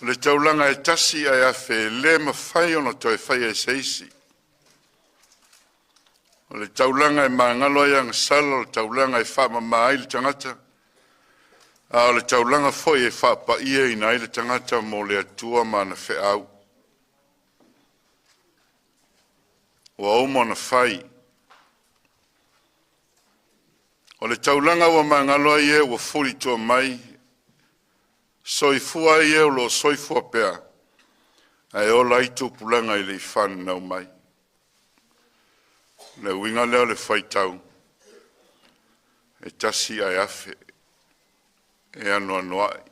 Le taulanga e tasi ai afe le mawhai ona toi whai e seisi. O le taulanga e maangalo ia ngasala, o le taulanga e wha mai le tangata. O le taulanga foi e wha pa ia i nai le tangata mo le atua ma na whe au. O au mo na whai. O le taulanga wa maangalo ia wa furi tua mai. Soifua ia o lo soifua pea. Ai o laitu pulanga i le whan nau mai. Le winga leo le whaitau. E tasi ai afe. E anu anuai.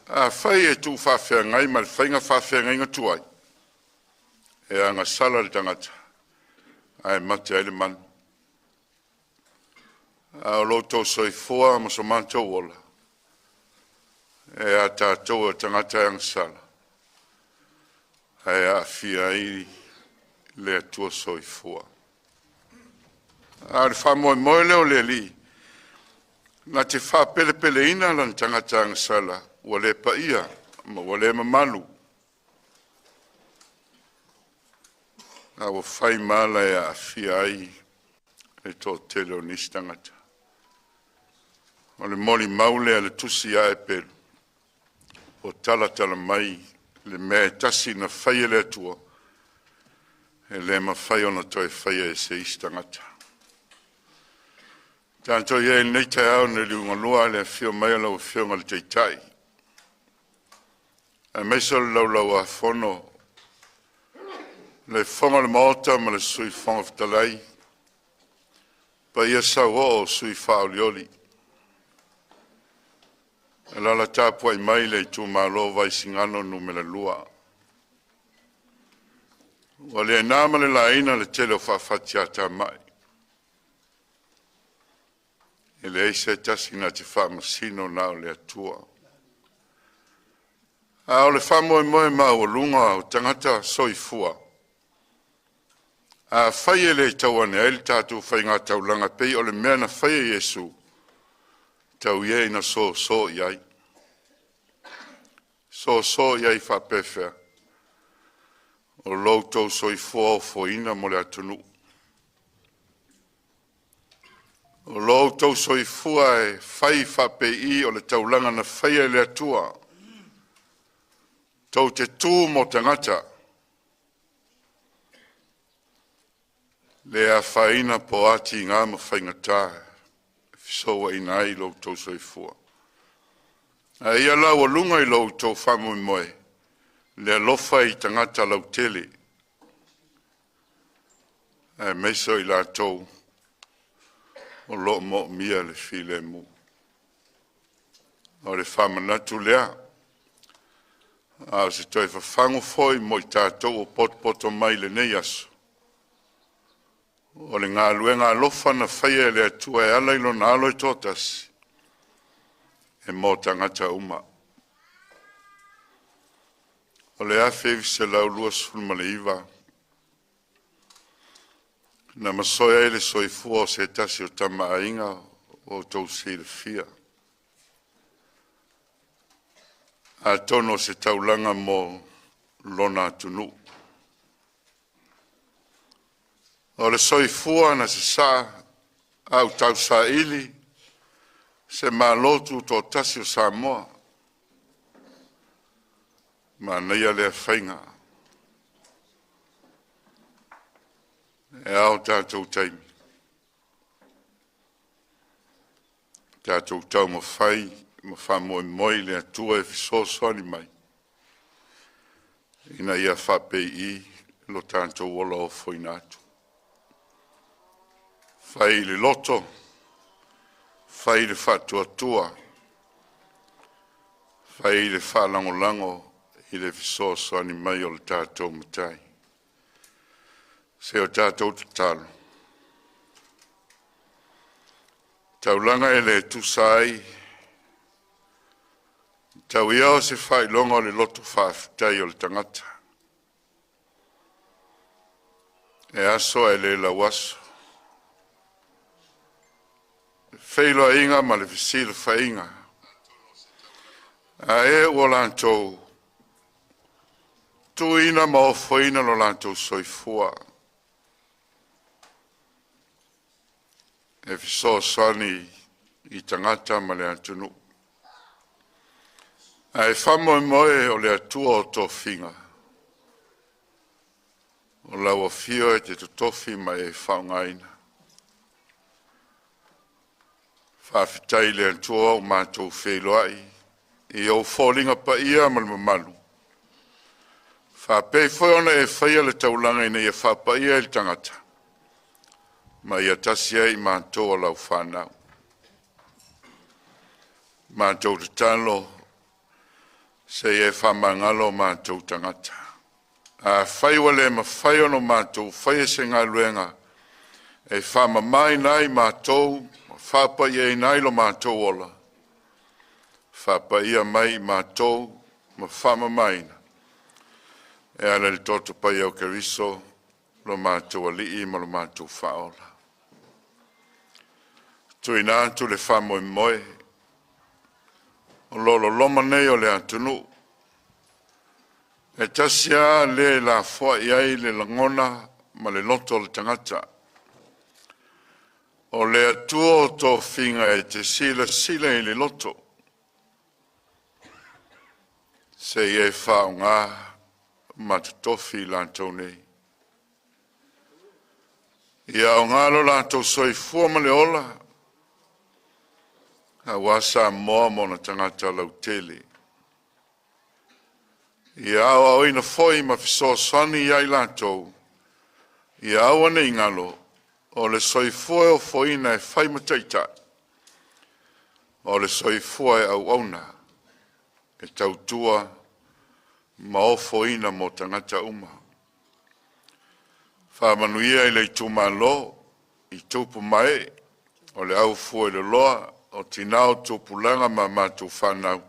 A whai e tu whawhia ngai, ma le whainga whawhia ngai ngatuai. E anga sala le tangata. Ai mate ai le manu. A o loto soifua ma so mantou ola. E a tātou e tangata ang sala. Ai a fia i le atua soifua. A le whamoe moe leo le li. Na te wha pele pele ina lan tangata ang sala. Ua le pa ia, ma ua le mamalu. A ua whai mala e a fia ai e tō tele o nisi tangata. O le moli maule a le tusi a e pelu. O tala mai le mea tasi na whai le atua. E le ma whai ona toi whai e se istangata. Tanto ia e nei tai au ne liunga lua le whio mai lau whio ngal teitai. E meisa le lau a whono. Le whonga le maota ma le sui whonga whtalai. Pa ia sa o sui whao lioli. E lala tāpua i mai le Itumalo Vaisigano Numera lua. Wa le nāma le laina le tele o whawhatia tā mai. E le eise tasi na te whamasino nao le atua. A o le whamoe moe mau o lunga o tangata soifua. A whai e le tauane e le tātou whai ngā taulanga pei o le mea na whai e Jesu. Tau ie ina so iai. So iai whapewhea. O loutou soifua o foina mo le atunu. O loutou soifua e whai whapei o le taulanga na whai e le atua. Tau te tū mo tangata. Le a whaina po ati ngā ma whaingatā. Fisoa i nai loutou soifua. A ia lau a lunga i loutou whamu i moe. Le alofa i tangata lau tele. E meiso i lātou. O lo mo mia le file mu. O le whamanatu lea. A se toi whawhango foi mo i tātou o potpoto mai le nei aso. O le ngā luenga alofa na whaia le atua e alailo na aloi tōtasi. E mō tangata uma. O le awhevi se lau lua sulma le iwa. Na masoia ele soifua o se tasi o tama ainga o tau se le fia. A tono se taulanga mo lona atunu. O le soifua na se sa au tau sa ili se malotu to tasi o Samoa. Ma neia le whainga. E au tātou taimi. Tātou tau ma whai, ma whamoe moi le atua e fisosoani mai. Ina ia whapei I lo tātou wola o whoinatu. Whai le loto, whai le whatua tua, whai le whalangolango I le fisosoani mai o le tātou matai. Se o tātou te talo. Taulanga e le tusai. Tau ia o se whai longa o le loto whaafitai o le tangata. E aso e le lawaso. Whailo a inga ma le fisilo whainga. A e o lantou. Tuina ma o whaina lo lantou soifua. E fiso sani I tangata ma le antunu. A e whamo e moe o le atua o tō whinga. O lau o fio e te tutofi ma e whaungaina. Whawhitai le atua o mātou wheloai. I au fōlinga pa ia ma le mamalu. Whapei whaiona e whaia le taulanga ina ia whapa ia il tangata. Ma ia tasia I mātou o lau whanau. Mātou te talo se e whamangalo mātou tangata. A whaiwa le ma whaiono mātou whaia se ngā luenga. E whama mai nai mātou, whapa ia nai lo mātou ola. Whapa ia mai mātou, ma whama maina. E ala le toto pai au keriso, lo mātou alii ma lo mātou whaola. Tui nātu le whamoe moe, o lolo loma nei o le atunu. E tasia le la fua iai le langona ma le loto le tangata. O le atua o tō whinga e te sila I le loto. Se e whao ngā matatofi lantou nei. Ia o ngalo lantou soifua ma le ola. A wasa moa mona tangata lau tele. Ia awa oina foi ma fiso sani iai lantou. Ia awa nei ngalo. O le soifua o foina e whai mataita. O le soifua e au auna. E tautua ma o foina mo tangata uma. Whamanuia I le Itumalo, I tupu mai, o le au fua le loa, o tinao tupulanga ma mātou whanau.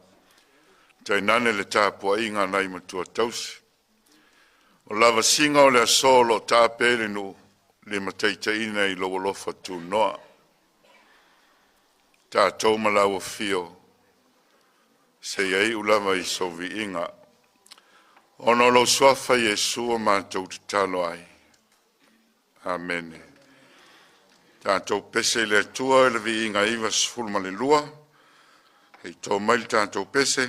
Tainane le tāpua inga nai matua tausi. O lava singa o le asolo tāpere nu, le mataita ina I lowolofa tu noa. Tātou malau o fio, se iai ulama I sovi inga. Ono lo swafa Yesu o mātou te talo ai. Amen. Tātou pese le atua le vi inga iwa sfulma le lua. Hei tō mail tātou pese.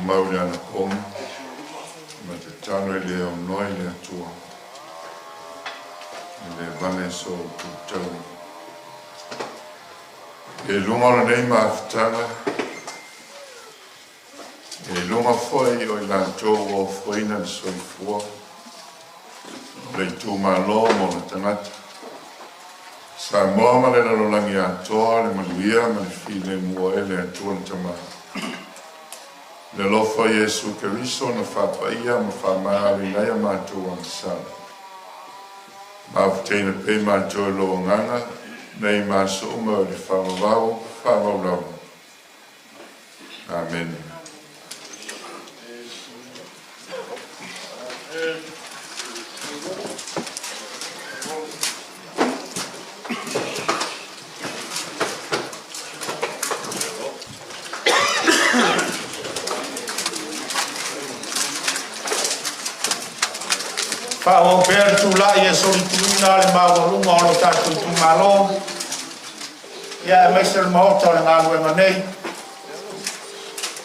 mauri ana kong, ma te tano i le o noi le atua, i le vane so kutau. E lunga la nei maafutanga, e lunga foi o i lantou o foina le soifua, le Itumalo mo na tangata. Sa moa ma le lalolangi atoa, le maluia, ma le file mua e le atua na tamā. Le lofa Yesu Keriso na whapaia ma whamaari nei a mātou ang sala. Maafutena pe mātou lo nganga, nei māso uma o le whamawau. Amen. Pao per tu la e soli tuna le maurunga o tatu Itumalo. Ia mai se le mahota le ngālue manei.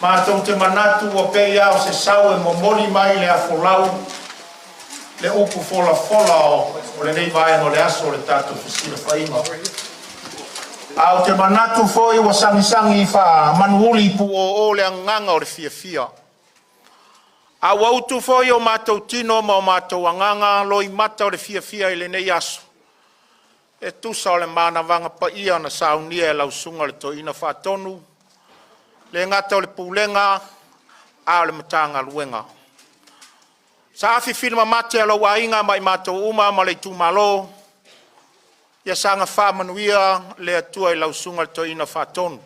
Mātou te manatu o pei au se sau e momoli mai le afolau. Le upu fola o le nei vai no le aso le tatu fisila whaima. Au te manatu foi wa sangisangi wha manuuli pu o le anganga o le fia. A wautu foi o mātou tino ma o mātou anganga loi mata o le fia i le nei aso. E tusa o le mana vanga pa ia na saunia e lausunga le toina whatonu. Le ngata o le pulenga a o le matanga luenga. Sa afi filma mate alo wainga mai mātou uma ma le Itumalo. Ia sanga whamanuia le atua i lausunga le toina whatonu.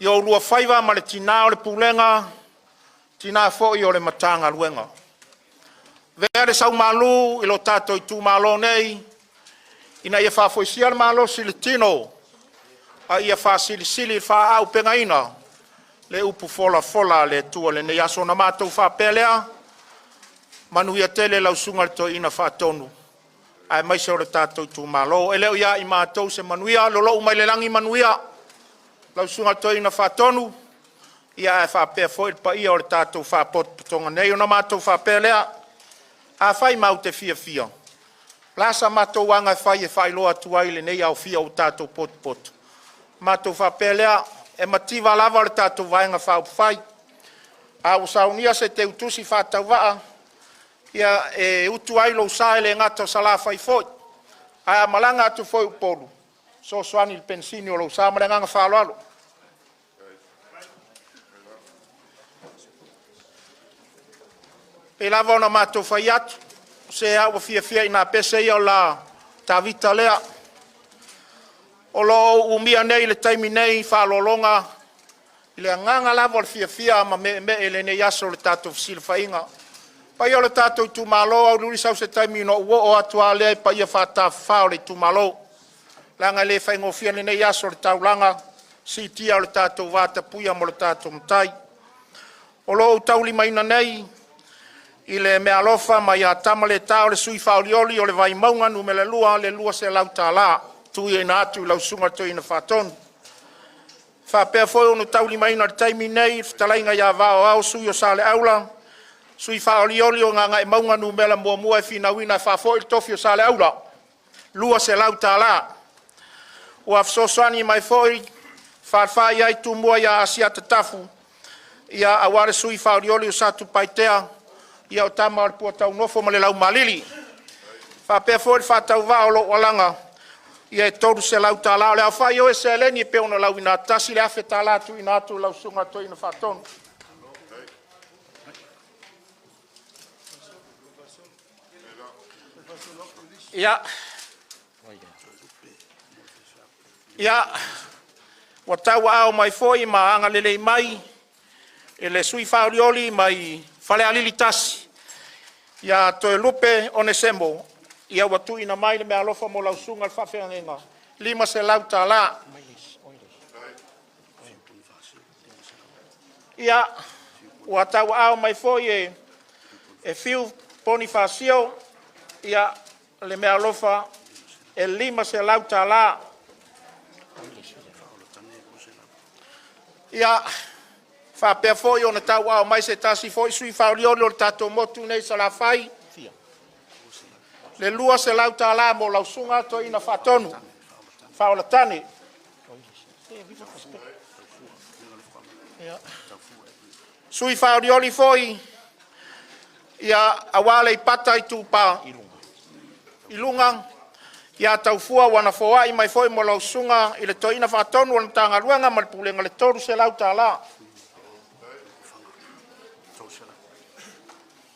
Ia o lua whaiva ma le tina o le pulenga. Tina foi o le matanga luenga. Vea le sau malu ilo tato Itumalo nei. Ina ia whafoisia le malo sili tino. A ia whasili wha au pengaina. Le upu fola le tua le nei aso na mātou whapelea. Manu ia tele lausunga le toina whatonu. Ai mai se o le tato Itumalo. E leo ia i mātou se manuia. Lolo umai le langi manuia. Lausunga le toina whatonu. Ia e whapea foi pa ia o le tātou whapotonga nei o na mātou whapea lea. A whai mau te fia. Lasa mātou wanga whai e whai loa tuai le nei au fia o tātou pot. Mātou whapea lea e mativa lava o le tātou vaenga whai. A usaunia se te utusi whātau waa. Ia e utu ai lo sae le ngata sala whai foi. A malanga atu foi upolu. So soani il pensini o lo sa malanga whaloalo. Pe lava ona mātou whai atu, se au fia ina pese ia o la tawita lea. O lo umia nei le taimi nei whalolonga, i le nganga lava o le fia ma me ele nei aso le tātou fisila whainga. Pa ia o le tātou Itumalo, au luri sau se taimi no uo o atua lea pa ia whata whao le Itumalo. Langa le whaingofia le nei aso le taulanga, si tia o le tātou vata puia mo le tātou mtai. O lo utauli maina nei, i le mea alofa mai a tamale tau le sui whaolioli o le vai maunga nume le lua se lau tā la. Tui e nā atu lau sunga tui na whatonu. Whapea foi onu tauli maina le taimi nei, talainga ia vao au sui o sale aula. Sui whaolioli o nganga e maunga nume la mua e fina wina e whafoi tofi o sale aula. Lua se lau tā la. O afsosani mai foi, whawhai ai tu mua ia asia te tafu. Ia aware sui whaolioli o satu paitea. Ia o tama o pua tau nofo ma le lau malili. Whapea foi whatau wa o lo walanga. Ia e toru se lau tā la. O le au whai o e se leni e peo na lau ina tasi le afe tā la tu ina atu lau sunga to ina whatonu. Ia. Wa tau au mai foi ma anga lelei mai. E le sui whaorioli mai whale alili tasi. Ia toe lupe onesemo. Ia watu ina mai le mea alofa mo lausunga le whawhenga. Lima se lau tā la. Ia ua tau au mai foi e fiu poni whasio. Ia le mea alofa e lima se lau tā la. Ia Whapea foi o na tau ao mai se tasi foi sui whauriori o le tatou motu nei sa la whai. Le lua se lau tā la mo lau sunga to ina whatonu. Whaola tane. Sui whauriori foi. Ia awale I pata I tūpā. Ilunga. Ia tau fua wana foa I mai foi mo lau sunga I le to ina whatonu o le tanga ruanga ma le pulenga le toru se lau tā la.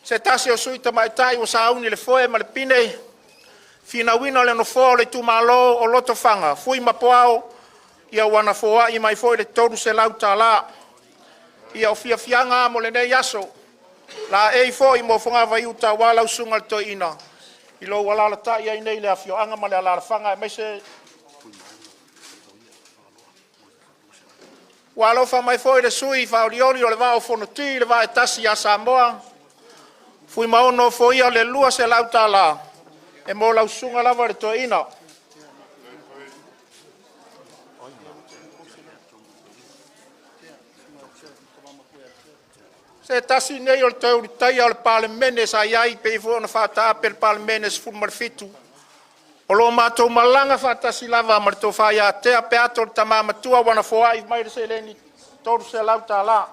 Se tasi o sui tamaitai o sauni le foe ma le pine. Fina wina le no foa le Itumalo o loto fanga. Fui mapoao. Ia wana foa I mai foi le toru se lau tā la. Ia o fia fianga mo le nei yaso. La e foi mo fonga vai uta wala usunga le to ina. Ilo wala la ta ia nei le afio anga ma le ala fanga me se. Walo fa mai foi le sui fa oriori o le va o fonoti le va e tasi a Samoa. Fui maono foi le lua se lau tā la. E mo lau sunga lava le to ina. Se tasi nei o le tau tai o le palemene sa iai pe ifo na whata pe le palemene se fulu marfitu. O lo mātou malanga whatasi lava ma le tō whaia tea pe ato le tamamatua wana foa I mai se leni toru se lau tā la.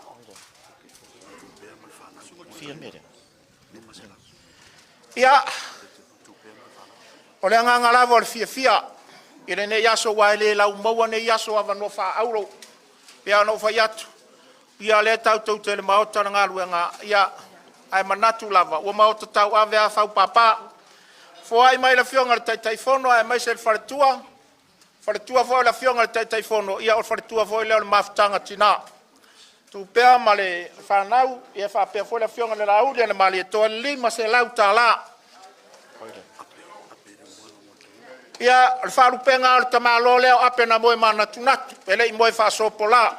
Ia, o le anganga lava o le fia. I le ne yaso wa ele lau maua ne yaso ava no wha auro. Ia no wha iatu. Ia le tau tau te le maota na ngaru nga. Ia, ai manatu lava. Ua maota tau ave a whau papa. Fo ai mai la fionga le taitaifono, ai mai se le wharetua. Wharetua fo la fionga le taitaifono. Ia o wharetua fo leo le mafutanga tina. Tu pea ma le whanau, ia whapea fo la fionga le lauri, le mali e toa lima se lau tā la. Ia, le wharupenga o le tamalo leo ape na moe mana tunatu. Ele I moe whasopo la.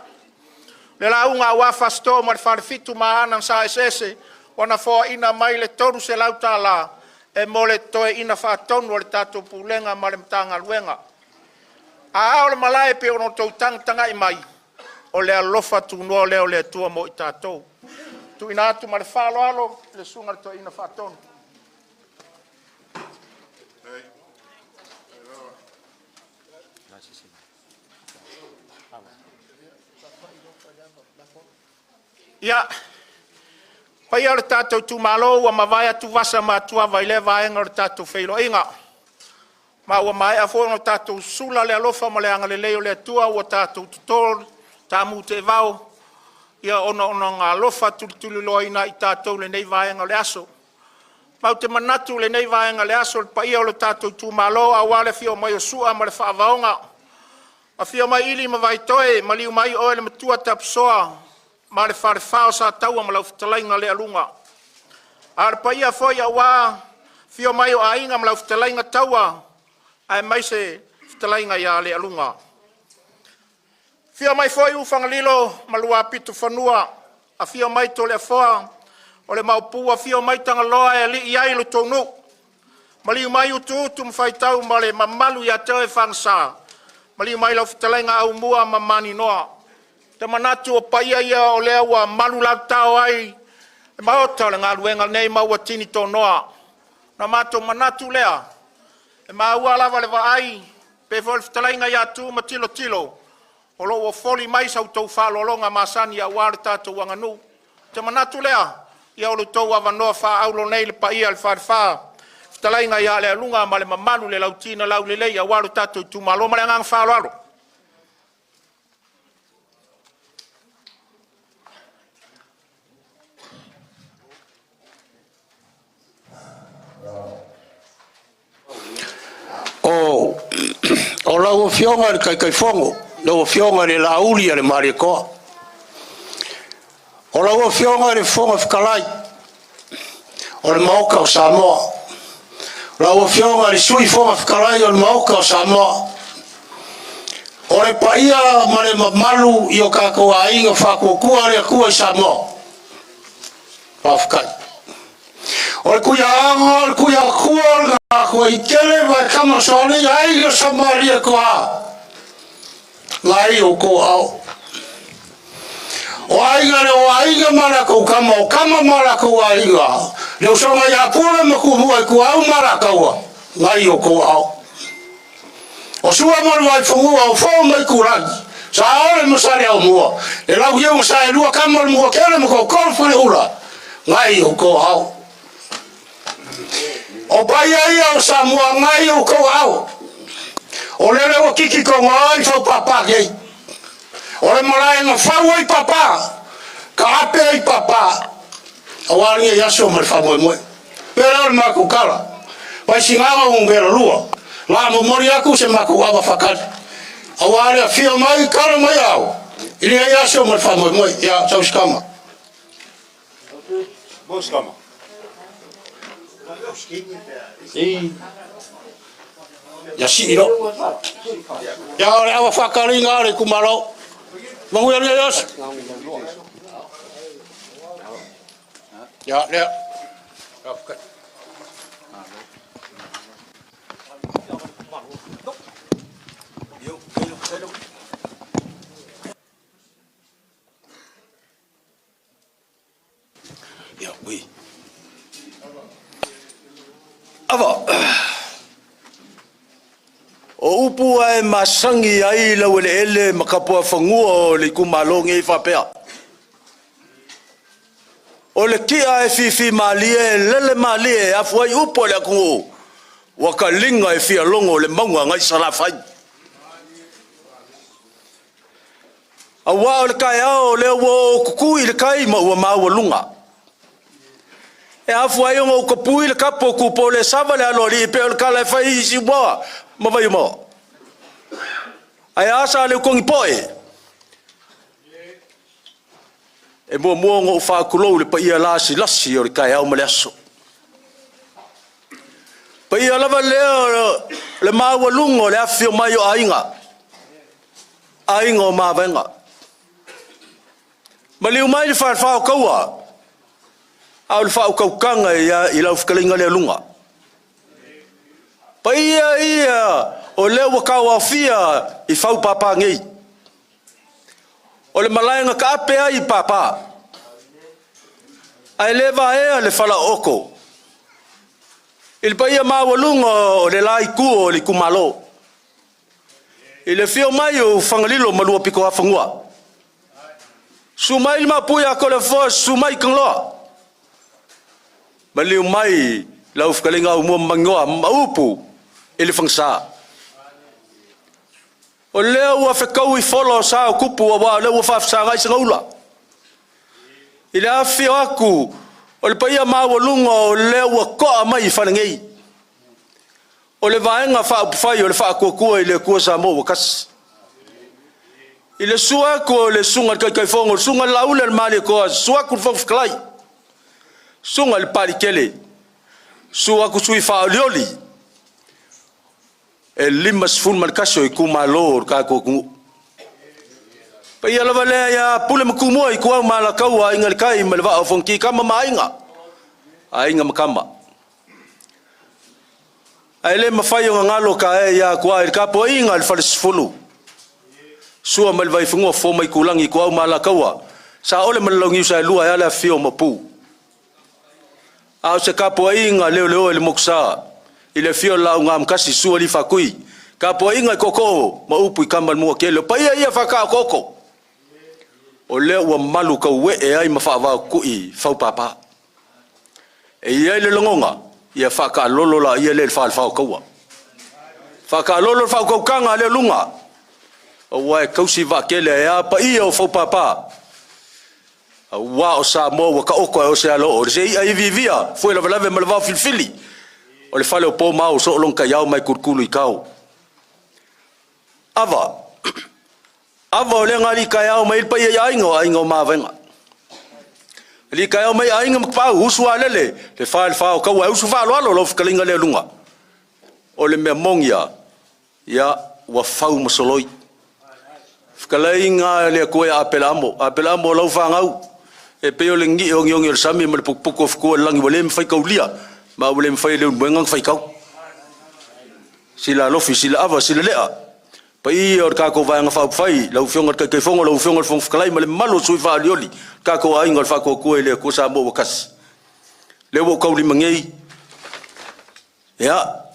Le launga wa fasto ma le wharefitu ma anang sa esese. Wana fo ina mai le toru se lau tā la. E mo le toe ina whaatonu o le tatou pulenga ma le mtanga luenga. A ao le malae pe ono tau tanga I mai. O le alofa tu noa leo le tua mo I tātou. Tu ina atu ma le whalo alo, le sunga le toe ina whaatonu. Ia, pai o le tātou Itumalo ua mawai atu wasa ma atua vai le vaenga o le tātou whailo inga. Ma ua mai a fōno tātou sula le alofa ma le anga le leo le atua ua tātou tutoro, tā mu te vau. Ia ono ngā alofa tuli loa ina I tātou le nei vaenga le aso. Mau te manatu le nei vaenga le aso le pai o le tātou Itumalo a wale fio mai o sua ma le whaavaonga. A fio mai ili ma vai toe, ma liu mai oe le matua tapsoa. Ma le whare whao sa taua ma lau whtalainga le alunga. A le paia foi a wā, fio mai o ainga ma lau whtalainga taua, ai mai se whtalainga ia le alunga. Fio mai foi ufanga lilo ma lua pitu whanua, a fio mai to le whoa, o le maupua fio mai tanga loa e li iai lo tonu. Ma liu mai utu mwhaitau ma le mamalu ia teo e whangsa, ma liu mai lau whtalainga au mua ma mani noa. Te manatu o paia ia o lea ua malu lau tau ai. E maota le ngā luenga nei maua tini tō noa. Na mato manatu lea. E maua lava le wa ai. Pe fo le whtalainga ia tū ma tilo. O lo o foli mai sau tau whalolonga masani a wāre tātou wanganu. Te manatu lea. Ia o lo tau awa noa wha aulo nei le paia le whare. Whtalainga ia le alunga ma le mamalu le lau tina lau le lei a wāre tātou Itumalo ma le ngang whalo. O lau o fionga le kai fongo, lau o fionga le lauli le mare koa. O lau o fionga le fonga whakalai, o le maoka o Samoa. Lau o fionga le sui fonga whakalai o le maoka o Samoa. O le paia ma le mamalu I o kako a inga whakokua le akua I Samoa. Pawhakai. O le kuia anga, o le kuia akua, ko I kele vai kama soli ai o Samaria ko a lai o ko au o ai ga le oaiga malakau kama malakau aiga. Le usonga ya pula makumua ku au malakau. Ngai o ko au. O sua mo vai fungua o fo mai kuragi. Sa ole mo sale au mo. E lau ye mo sa lua kama mo kele mo ko fule ula. Ngai o ko au. O pai ai o sa mo ngai o ko au. O le o kiki ko ngai fo papa ge. O le malai no fa oi papa. Ka ape ai papa. Awali ya so mo fa mo. Pero ma ku kala. Vaisigano un belo lua. La mo mori aku se ma ku ava fakat. Awali fio mai kala mai au. Ile ya so mo fa mo ya so skama. Bo skama. Ya si iro. Ya ora ava fakaringa ore kumalo. Mangu ya yos. Ya ya. Ya oui. Ava. O upu ai masangi ai la wele ele makapua fangua le Itumalo ngi fapea. O le kia e fifi malie lele malie afu ai upu le ku wakalinga e fia longo le maunga ngai sala fai. Awa o le kai ao le wo kukui le kai ma ua maua lunga. E afu ai o kapui le kapo kupo le sava le alori pe o le kala fai isi boa ma vai mo. Ai asa le kongi poe. E mua ngo fa kulo le pa ia lasi o le kai au male aso. Pa ia lava le maua lungo le afio mai o ainga. Ainga o mavenga. Ma liu mai le whawhao kaua. Au le whao kaukanga i lau whikalinga le lunga. Pa ia o leo wakau au fia i whau papa ngei. O le malaenga ka ape ai papa. Ai lewa ea le whala oko. I le pa ia maua lunga o le lai kuo o le Itumalo. I le fio mai o whangalilo malua piko hawhangua. Sumai ma puya ko le fo sumai kang lo. Baliu mai lau fkalinga mo mangoa maupu ele fangsa. O leo wa fekau I follow sa kupu wa leo fa sa ngai ngaula. Ile afi aku o le paia ma wolunga o leo ko mai fanangei. O le vaenga fa fai o le fa ko ile ko sa mo kas. Ile sua ko le sunga kai fongo sunga laula le mali ko sua ku fo fklai sunga le pali kele sua ku sui fa lioli e limas fun man kaso Itumalo ka ko pa ia la vale ya pule mkumo I ko mala kaua ingal kai malva fonki kama mainga ainga makama ai le mafayo ngalo ka ya kwa ka po inga al falsfulu sua mal vai fungo fo mai kulangi ko mala kaua sa ole malongi sa lua ya la fio mapu au se kapo inga leo le moksa ile fio la ngam kasi sua li fakui kapo inga koko ma upu kamal mo kele pa ia faka koko o le wa malu ka we e ai mafa va kui fau papa e ia le longa ia faka lolo la ia le fa kaua faka lolo fa kanga le lunga o wa kausi va kele ya pa ia o fau papa wa o sa mo wa ka oko o se alo o se ai vivia foi la lave malva filfili o le fale o po mau so long ka yau mai kurkulu I kau ava o le ngali ka yau mai pa ia ingo ma venga li ka yau mai ingo pa usu alele le fa o ka wa usu fa lo fkalinga le lunga o le me mongia ya wa fau masoloi fkalinga le ko ya apelamo lo fa ngau e pe o lengi o ngi sami mal puko fko langi wole mfai kaulia ma wole mfai le mwengang fai kau sila lofi sila ava sila lea Pa i o kako vai nga fai lau fionga kai fonga lau fionga fong fkalai male malo sui fa lioli kako ai ngal fa ko ko ele ko sa mo kas le wo ko li mangei ya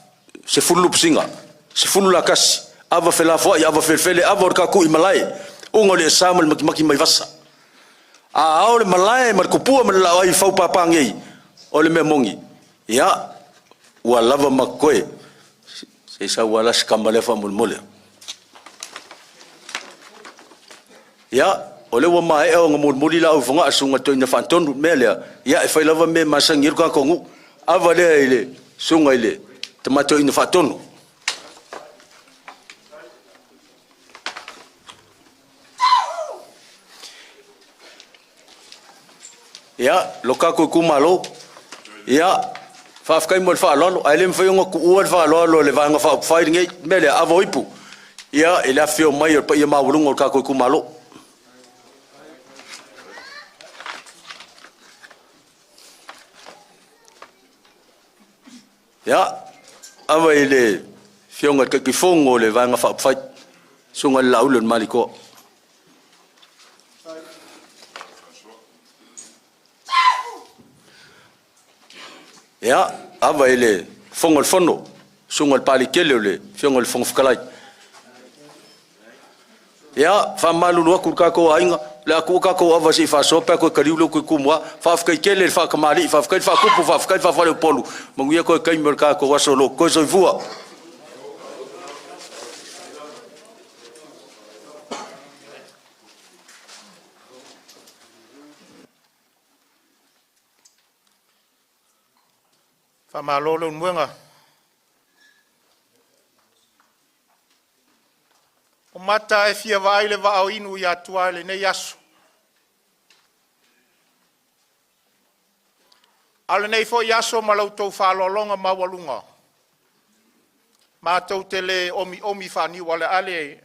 se fulu psinga se fulu la kas ava fela fo ava fele ava kako i malai o ngole samal maki mai vasa a ole malai mar ko pu mal la ai fa papangei ole me mongi ya wa lava makoe se sa wala skamale fa mulmole ya ole wa mai o ngomul muli la ufunga asunga to ina fanton mele ya e failava me masangir ka kongu avale ile sunga ile tomato ina fanton ya lokako kumalo ya fafkai mo fa lolo ailem fa yonga ku ul fa lolo le vanga fa fighting mele avoipu ya ele afio mai pa ia mawulungo kako kumalo ya ava ile fionga ke kifongo le vanga fa fight sunga laulun maliko ya ava ile fongo fono sunga palikele le fionga le fongo fkalai ya fa malu no ku kako ainga la ku kako ava si fa sopa ko kariulo ku kumwa fa fkai kele fa kamali fa fkai fa kupu fa fkai fa le polu manguia ko kai merka ko wasolo ko so vua fa malolo mwenga o mata e fia vai le va inu ya tuale ne yasu ale nei fo yaso malau to fa lolonga mawalunga ma to tele omi fani wala ale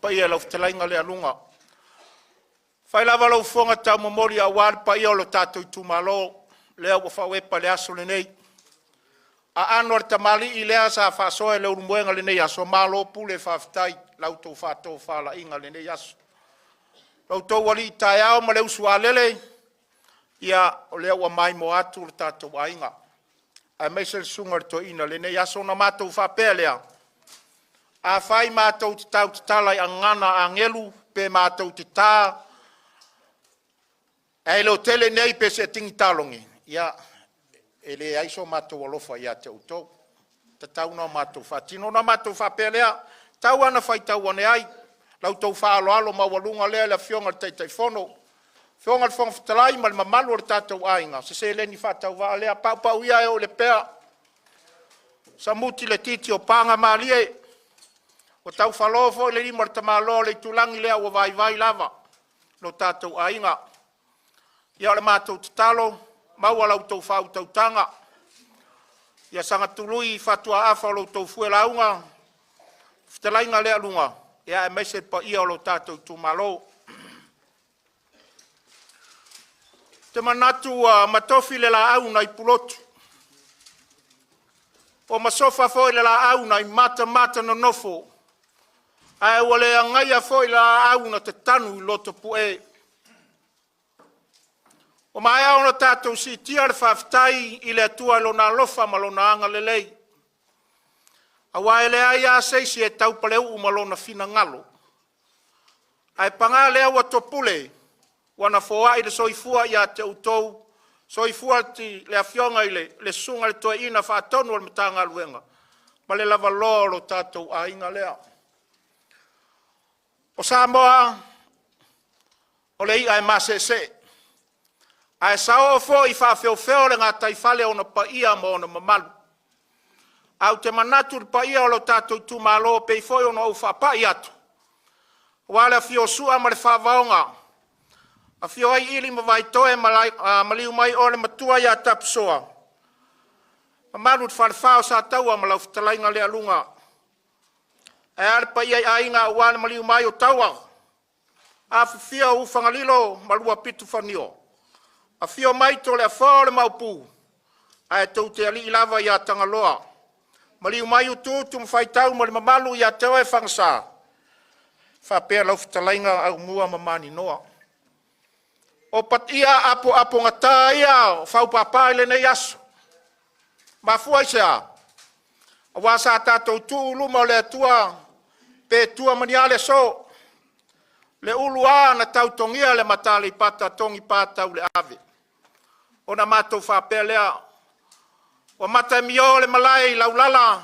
pa ia lo tlainga le alunga fa la valo fonga ta memori a war pa ia lo tato Itumalo le o fa we pa le aso le nei a anor tamali ile sa fa so le urmwenga le nei aso malo pule fa ftai lauto fato fala inga le nei aso lauto wali tayao ma le usualele ia o le wa mai mo atu tato ainga a mesel sungar to ina le nei aso na mato fa pelea a fai mato tau tala angana angelu pe mato tita e lo tele nei pe se ting talongi ia ele aiso mato wolofa ia te uto tau no mato fa tino no mato fa pelea tau ana fai tau ane ai lau tau fa alo ma walunga le la fionga tai fono fionga fong ftalai mal mamalu o tatou ainga se le ni fa tau va le pa pa uia e o le pea samuti le titi o panga malie o tau fa lofo le ni marta malo le tulangi le o vai lava lo tatou ainga ia le matou talo ma wala tau fa tau tanga ia sanga tului fatua afa lo tau fuela unga ftalai nga le alunga ia e mese pa ia lo tatou Itumalo te manatu matofi le la au nai pulotu o masofa foi le la au nai mata no nofo ai wale angai foi la au na te tanu loto pue o mai au no tatou si tiar faftai ile tua lo na lofa malona anga lelei awa ele ai a seisi e tau paleu malona fina ngalo ai panga le wa topule wana foa i de soifua ia te utou soifua ti le afionga ile le sunga le toa ina fa tonu al matanga luenga ma le lava lolo tatou a inga lea o Samoa o le ia e masese ai sao fo i fa feo le ngata i fale ona pa ia mo ona mamalu au te manatu pa ia o lo tatou Itumalo pe foi ona o fa pa ia tu wala fio sua ma le fa vaonga a fio ai ili ma vai toe maliu mai ole matua ia tapsoa mamalu fa sa taua ma lau ftalainga le alunga e ale pa ia ainga wala maliu mai o taua a fio u fangalilo malua pitu fanio a fio mai to le fo le maupu ai tau te ali lava ia tangaloa maliu mai utu tum fai tau mo le mamalu ia te e fangsa Whapea lau whitalainga au mua mamani noa. O patia apo ngata ia whau papai le nei aso. Mafua isea. Wa sa tātou tūlu ma le tua pe tua maniale so. Le ulua na tautongia le matali pata tongi pata ule ave. Ona matou whapea lea. Wa mata mio le malai laulala.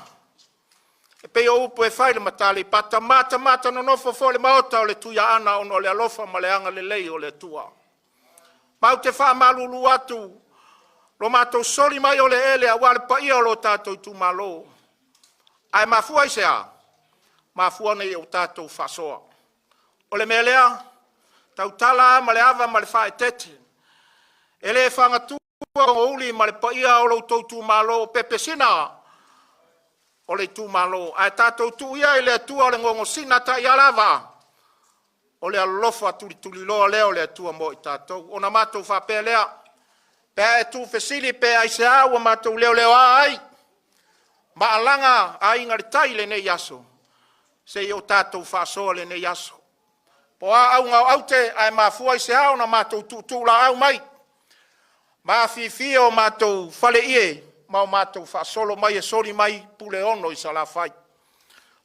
E pe o upo e whai le matali pata mata no nofo fo le maota o le tuia ana ono le alofa ma le anga le lei o le tua. Mau te wha malulu atu. Lo matou soli mai o le ele a wale pa ia o lo tātou Itumalo. Ai mafua i sea. Mafua nei o tātou whasoa. O le melea. Tau tala ma le ava ma le whae tete. Ele e whangatua o uli ma le pa ia o lo Itumalo pepesina. O le Itumalo. Ai tātou tu ia i le tua o le ngongo sina ta ia lava. O le alofa tuli loa leo le tua mo i tātou. O na mātou whapea lea. Pea e tu fesili pea i se awa mātou leo ai. Maalanga a inga le tai le nei aso. Se i o tātou whasoa le nei aso. Po a au ngau aute ai mafua i se au na mātou tūla au mai. Ma fifi o mātou whale ie. Mau mātou whasolo mai e sori mai pule ono i sa la whai.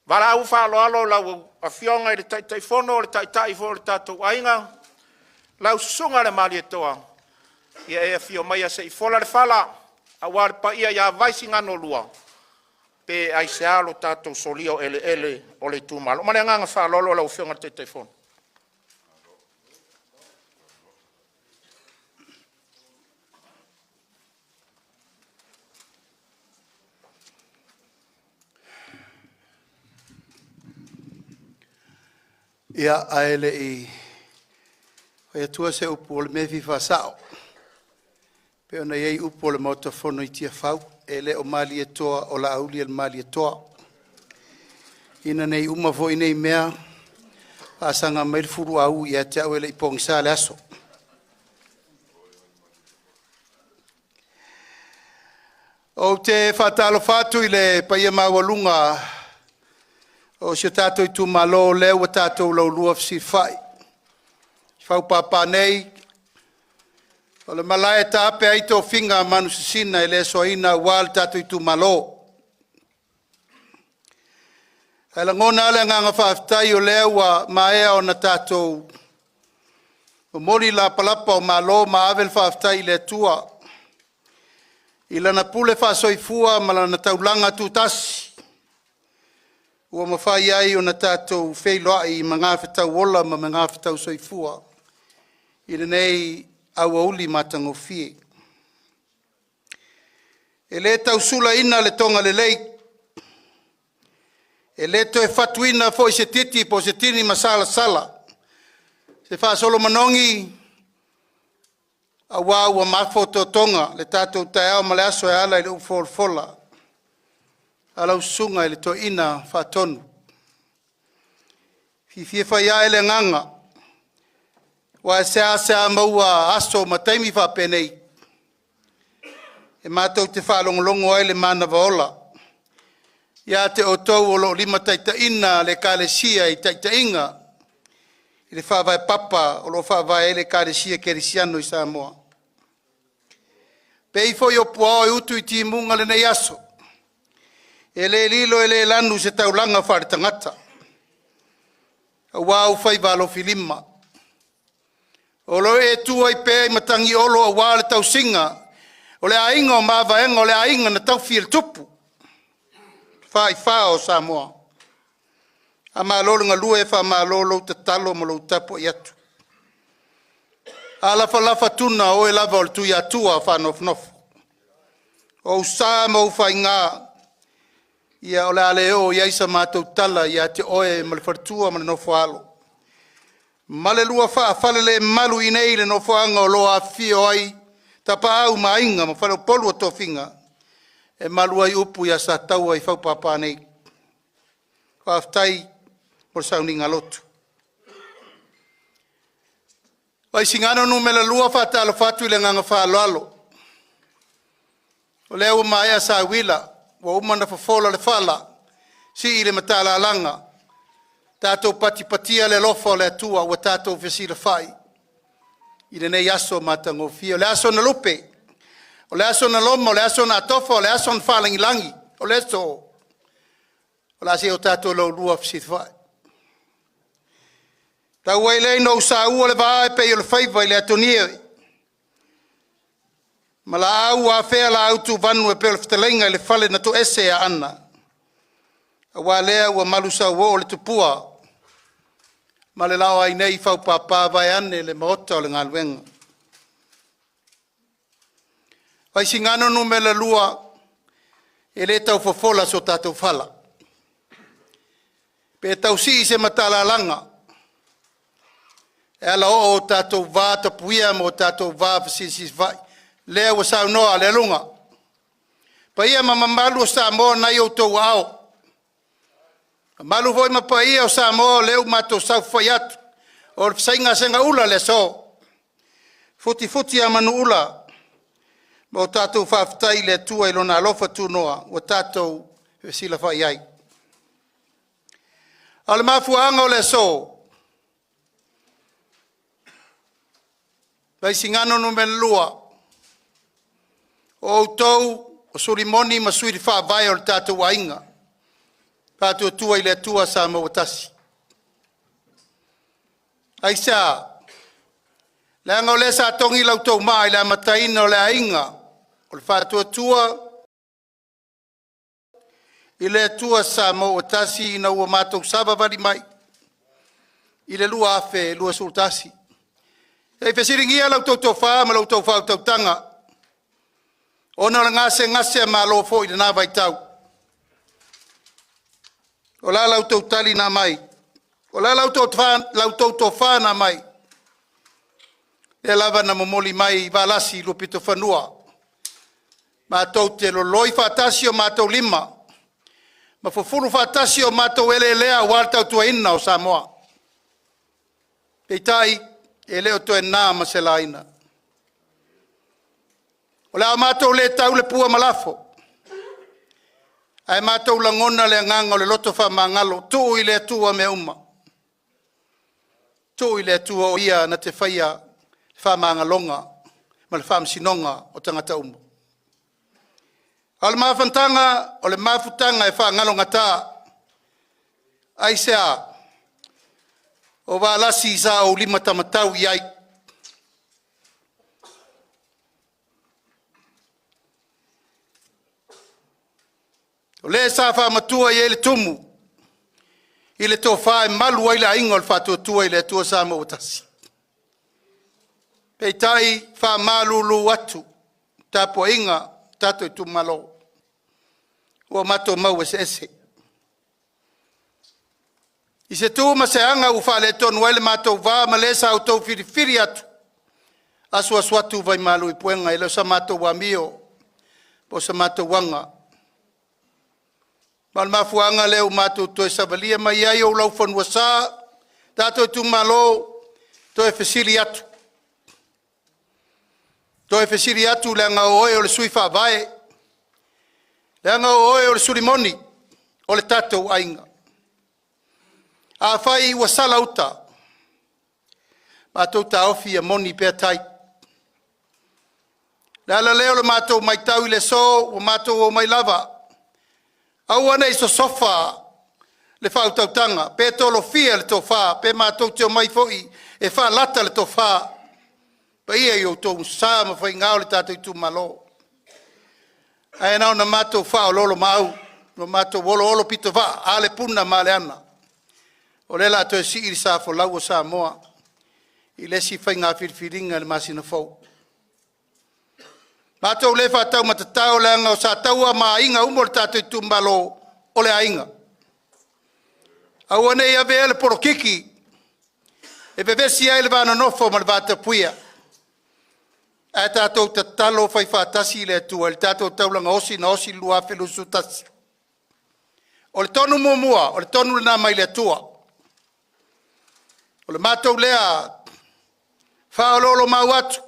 Wala au whalo alo lau a fionga i le tai fono, le tai fo le tātou ainga. Lau sunga le mali e toa. Ia e a fio mai a se i fola le whala. A wale pa ia Vaisigano lua. Pe ai se alo tātou solio ele o le Itumalo. Mane nganga whalo alo lau fionga le tai fono. Ia aele i whai atua se upo le mewi whasao. Pe ona iei upo le mautofono i tia whau. E le o mali e toa o la auli al mali e toa. Ina nei uma vo i nei mea. Asanga mail furu au i a te au ele i pongisa le aso. O te whatalo whatu i le paia mawalunga. O se tātou Itumalo leo wa tātou lau lua fsi whai. Whau papa nei. O le malai ta ape aito whinga manu sisina e le soina wal tātou Itumalo. E la ngona ale nganga whaftai o leo wa maea o na tātou. O mori la palapa o malo ma avel whaftai le tua. I lana pule whasoifua ma lana taulanga tutasi. Ua mawhai ai o na tātou wheiloa i mga whetau ola ma mga whetau soifua. I nei au auli matango fie. E le tau sula ina le tonga le lei. E le to e fatuina fo i se titi po se tini masala sala. Se wha solo manongi a ua mafo to tonga le tātou tai au ma le aso e ala i le ufolfola. Alau sunga ele to ina whatonu. Fifie whaia ele nganga. Wa sea maua aso mataimi whapenei. E mātou te whalongolongo ele mana vaola. Ia te o tau o lo lima taita ina le kālesia i taita inga. I le whawai papa o lo whawai ele kālesia kerisiano i Samoa. Pei fo yo puao e utu i timunga le nei aso. Ele lilo ele lanu se taulanga whare tangata. Wau whai walo filima. O lo e tua i pēi matangi olo a wale tau singa. O le ainga o mawaenga o le ainga na tau fiel tupu. Whai whao Samoa. A malolo nga lue wha malolo te talo mo lo tapo i atu. A lafa tuna o e lava o le tui atua whanof nofu. O sa mo whai ngā. Ia o le aleo ia isa mātou tala ia te oe ma le whartua ma le nofo alo. Ma le lua whaafale le malu i nei le nofo anga o loa fio ai tapa au ma inga ma whare o polu o tofinga. E malu ai upu ia sa tau ai whaupapa nei. Whaaftai mo le sauninga lotu. Vaisigano Numera lua whaatalo whatu i le nganga whaaloalo. O leo mai a sa wila. Wa umana fafola le fala si ile matala langa Tātou patipatia le lofa o le atua ua tātou fesila whai. I le nei aso matangofia. O le aso na lupe. O le aso na loma, o le aso na atofa, o le aso na whalangilangi. O le aso. O la se o tātou lau lua fesila whai. Tau wai lei no sa ua le vaa e pe o le whaiva i le atonia. Ma la au a whea la autu vanu e pe o le whatalenga i le whale na to ese a ana. A wā lea ua malusa ua o le tupua. Ma le lao ai nei whau pāpā vai ane le maota o le ngaluenga. Vaisigano Numera lua e le tau fofola so tātou whala. Pe tau si se matalalanga. E ala o tātou vā tapuia mo tātou vā vasisis vai. Lea ua sau noa le lunga. Pa ia mamamalu o sa mo nai o tau ao. Malu voi mapaia o sa mo leu mato sau fai atu. O le sainga senga ula le so. Futi a manu ula. Mo tātou whaftai le tua ilona alofa tu noa. O tātou sila fai ai. Ale mafuanga o le so. Vaisigano Numera lua. O tau o surimoni masuiri wha vai o le tātou wainga. Tātou tua i le tua sa mawatasi. Aisa, le anga o le sa tongi lau tau maa i le amataina o le ainga. O le whātua tua i le tua sa mawatasi ina ua mātou saba vari mai. I le lua afe, lua sultasi. E whesiringia lau tau tau wha, ma lau tau whau tau tanga. Ona o le ngase ma lo fo i le nā vai tau. O la lau tau tali na mai. O la lau tau tau whana mai. E lava na momoli mai i valasi lupito whanua. Mātou te lo loi whātasi o mātou lima. Ma fufuru whātasi o mātou ele lea wātau tua ina o Samoa. Peitai e leo to e nā ma se laina. O la mātou le tau le pua malafo. Ai mātou langona le nganga o le loto wha mangalo, tū i le tua me uma. Tū i le tua o ia na te whaia wha mangalonga, ma le wha msinonga o tangata uma. O le mawhantanga, o le mawhutanga e wha ngalonga tā, ai sea, o wā lasi sa o lima tamatau i ai. O le sa wha matua i ele tumu. I le tō wha e malu ai la ingo le wha tua i le tua sa mawatasi. Pei tai wha malu lu atu. Tapo inga tato Itumalo. Ua mato mau e se ese. I se tū ma se anga u wha le tonu ele mato wā ma le sa au tau whiri atu. Asua suatu vai malu i puenga i leo sa mato wa mio. Po sa mato wanga. Mal mafuanga leo mātou toi savalia mai ai o lau whanua sā, tātou Itumalo, toi whesiri atu. Toi whesiri atu le anga o oe o le sui whaavae, le anga o oe o le surimoni, o le tātou ainga. A whai ua sala uta, mātou ta ofi a moni pēr tai. Le ala leo le mātou mai tau i le so, o mātou o mai lava, au ana iso sofa le whau tautanga, pe tolo fia le tō wha, pe mātou teo mai foi e wha lata le tō wha. Pa ia i o tō sā ma whai ngāo le tātou Itumalo. Ai nao na mātou wha o lolo mau, no mātou olo pito wha, a le puna ma le ana. O le la tō e si iri sā fo lau o sā moa, i le si whai ngā whiriwhiringa le masina fau. Mātou le whātau matatau le anga o sa taua ma inga umor tātou Itumalo o le ainga. Au anei ave ele porokiki, e vevesi ai le vana nofo ma le vāta puia. E tātou tatalo whai whātasi le atua, le tātou taulanga osi na osi lua whelusu tasi. O le tonu mua, o le tonu le nā mai le atua. O le mātou lea whaololo mau atu,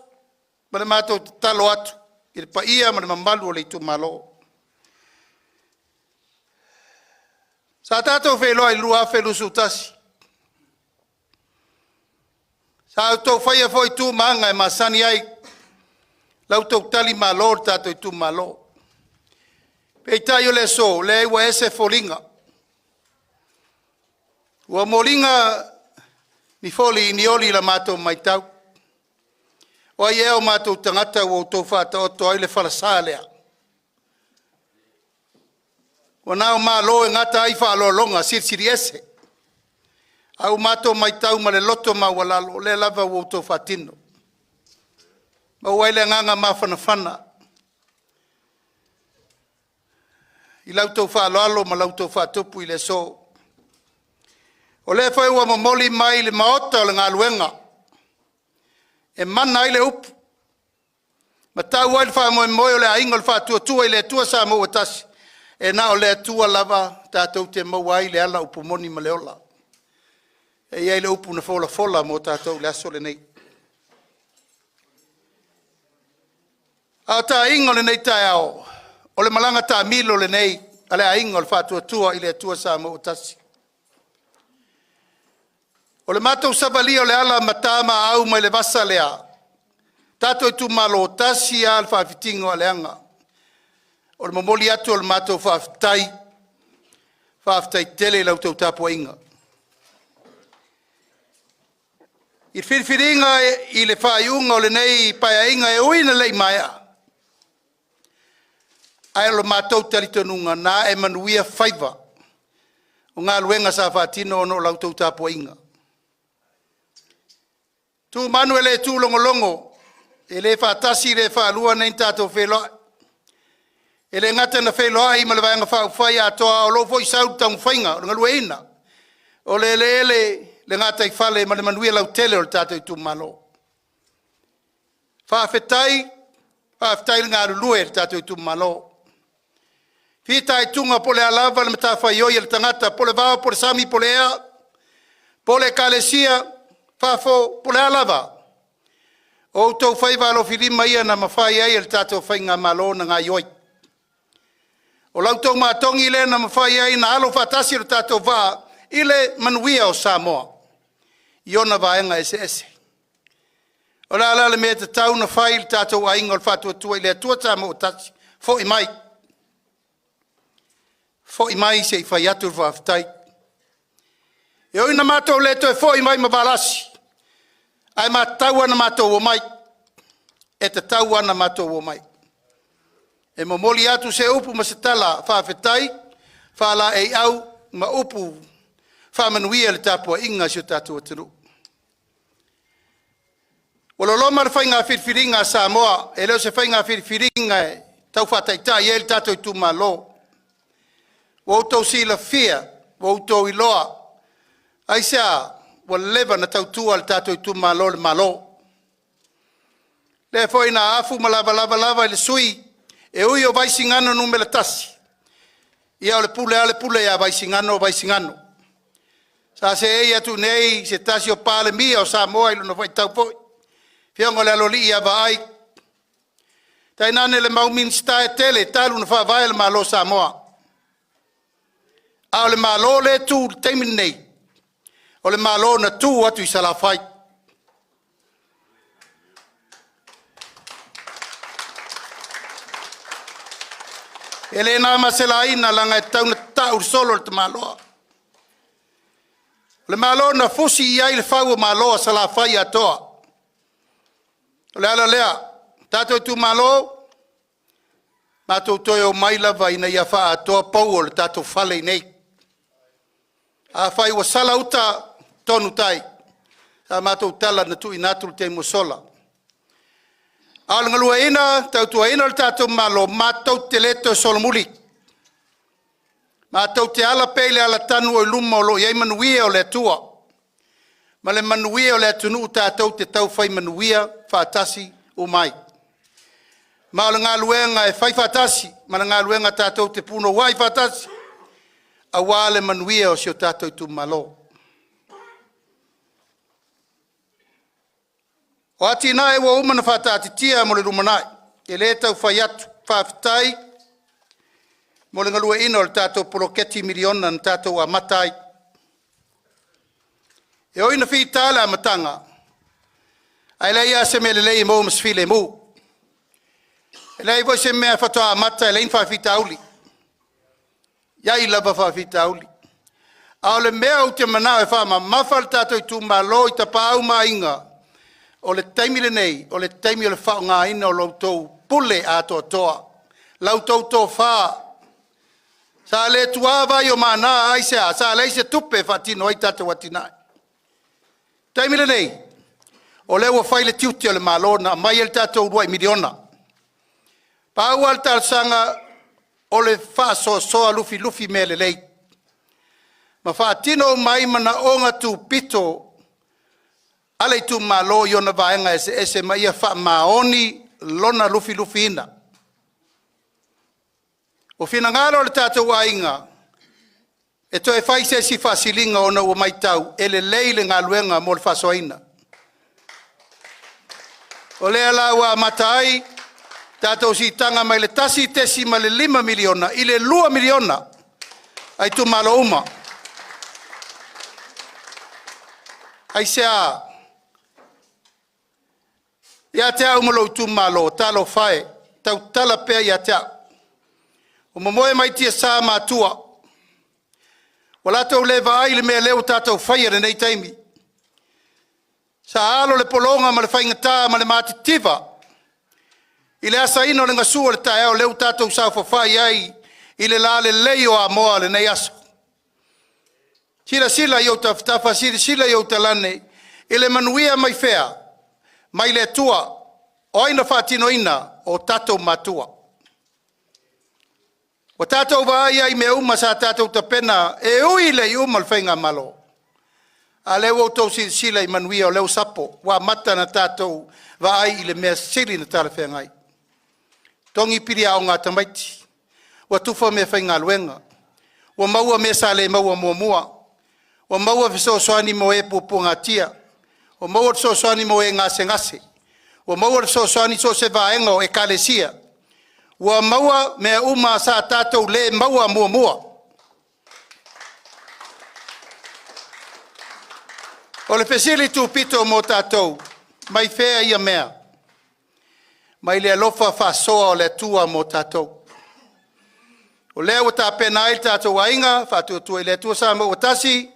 ma le mātou tatalo atu. I le paia ma le mamalu o le Itumalo. Sa tātou wheloa i lua whelusu tasi. Sa tau whaia fo Itumanga e masani ai. Lau tau tali malo tato Itumalo. Pei tai o le so, le ua ese folinga. Ua molinga ni foli ni oli la mato mai tau. O ia o mato tangata o tau whata o toi le whalasa lea. O nao malo e ngata ai whaalo longa siri ese. Au mato mai tau ma le loto ma walalo le lava o tau whatino. Ma waile nganga ma whanawhana. I lau tau whaaloalo ma lau tau whatupu i le so. O le whai ua mamoli mai le maota o le ngā luenga. E mana i le upu. Ma tau wai le wha moe moe o le ainga le wha tua i le tua sa mo atasi. E na o le tua lava tātou te mau ai le ala upu moni ma le ola. E iai le upu na fola mo tātou le aso le nei. A tā ingo le nei tai ao. O le malanga tā milo le nei. A le ainga le wha tua i le tua sa mo atasi. O le mātou sabalia o le ala matama au mai le vasa lea. Tātou Itumalo tasi a le whaafitingo a leanga. O le mamoli atu o le mātou whaafitai. Whaafitai tele lau tau tāpua inga. I whiriwhiringa i le whaiunga o le nei paia inga e uina lei maia. Ai lo mātou talitonunga nā e manuia whaiva. O ngā luenga sa whaatino no lau tau tāpua inga. Tu Manuele tu longo e le fatasi le fa lua nei tato felo e le ngata na felo ai ma le vanga fa fai atoa o lo foi sau tang fainga o ngaluina o le ngata I fale ma le manuia lau tele o tato Itumalo fa fetai ngā lue tato Itumalo fita tunga pole alava le mata fa yo le tangata pole va pole sami pole ea pole kalesia Fafo pole alava. O tau whaiva alo whirima ia na mawhai ai el tātou whainga malo na ngā ioi. O lau tau mātongi le na mawhai ai na alo whatasi o tātou wā ile manuia o Samoa. Iona vaenga ese. O la ala le mea te tau na whai il tātou ainga o whatua tua ile atua tāmo o tasi. Fo I mai se I whai atu whaftai. E oi na mātou leto e fōi mai ma balasi. Ai mā taua na mātou o mai. E te taua na mātou o mai. E momoli atu se upu ma se tala whawhetai. Whala e au ma upu. Whamanuia le tāpua inga si o tātua tenu. O loloma le whainga whirwhiringa Samoa. E leo se whainga whirwhiringa e tau whataitai e le tātou Itumalo. Wautou sila fia. Wautou iloa. Ai sea, wa leva na tautua al tātou Itumalo le malo. Le foi na afu ma lava le sui. E ui o Vaisigano Numera tasi. Ia o le pule ia Vaisigano. Sa se ei atu nei se tasi o pale mia o Samoa ilu na vai tau poi. Fiongo le aloli ia va ai. Tai nane le maumin sta e tele talu na wha le malo Samoa. A le malo le tu teimin nei. O le malo na tu atu I salafai. Ele na maselaina langa tau na tau solo te malo. Le malo na fusi ia le fau malo salafai atoa. Le ala lea tato tu malo mato toyo mai lava ina ia fa atoa pau le tato fale nei. A fai wa salauta tonu tai. Sa mātou tala na tu inatu te mosola. Al ngalua ina, tautua ina le tātou malo, mātou te leto solomuli. Mātou te ala pele ala tanu o iluma o lo, iai manuia o le tua. Ma le manuia o le atunu tātou te tau fai manuia, whātasi o mai. Ma o le ngā luenga e fai whātasi, ma le ngā luenga tātou te puno wai whātasi. A wā le manuia o sio tātou Itumalo. O ati nā e wa umana whātāti tia mo le rumanai. E le tau whai atu whāwhitai. Mo le ngalua ina o le tātou poloketi miliona na tātou a matai. E oina whitala a matanga. Ai lei a se mele lei mo msfile mu. Lei voi se mea fatoa mata lei fa fitauli. Ya I lava fa fitauli. A le mea o te mana e fa ma mafal tato Itumalo I ta pau mainga. O le taimile nei, o le taimile le fa ngā ina o lautou pule a toa toa. Lautou to fa. Sa le tuava yo mana ai se a, sa le se tupe fa tino ai tato watinai. Taimile nei, o le ua fai le tiuti o le malona, mai el tato uruai miliona. Pau al tal sanga o le fa soa lufi lufi me le lei. Ma fa tino mai mana onga tu pito, ale Itumalo yona vaenga ese mai fa maoni lona lufi lufi ina. O fina ngaro le tato wainga, e to e fai se si fasilinga ona ua mai tau, ele leile ngā luenga mo le fasoaina. O lea la ua matai, tato si tanga mai le tasi tesi ma le 5 miliona, I le 2 miliona, ai Itumalo uma. Ai sea, ia te au malo Itumalo, talo fae, tau tala pea ia te au. O mamoe mai tia sa matua. Wala tau lewa ai le mea leo tātou whaia nei taimi. Sa alo le polonga ma le whaingata ma le mātitiva. I le asa ino le ngasua le tae au leo tātou sa whawhai ai I le la le leo a moa le nei aso. Sila i o tawhtafa, sila i o talane. I le manuia mai whea, mai le tua, o aina whātino ina o tātou matua. O tātou vai ai me uma sa tātou tapena, e ui le uma le whainga malo. A leo o tau sila I manuia o leo sapo, wa mata na tātou vai I le mea sili na tāle whaingai. Tongi piri au ngā tamaiti, wa tufa me whainga luenga, wa maua me sa le maua mua mua, wa maua fiso soani mo e pupu ngā tia, wa maua fiso soani mo e ngase ngase, wa maua fiso soani so se vaenga o e kalesia, wa maua me uma sa tātou le maua mua mua. O le fesili tu pito mo tātou, mai whea ia mea, mai le alofa whasoa o le tua mo tātou. O lea o tā pena il tātou ainga, whātua le tua sa mo o tasi,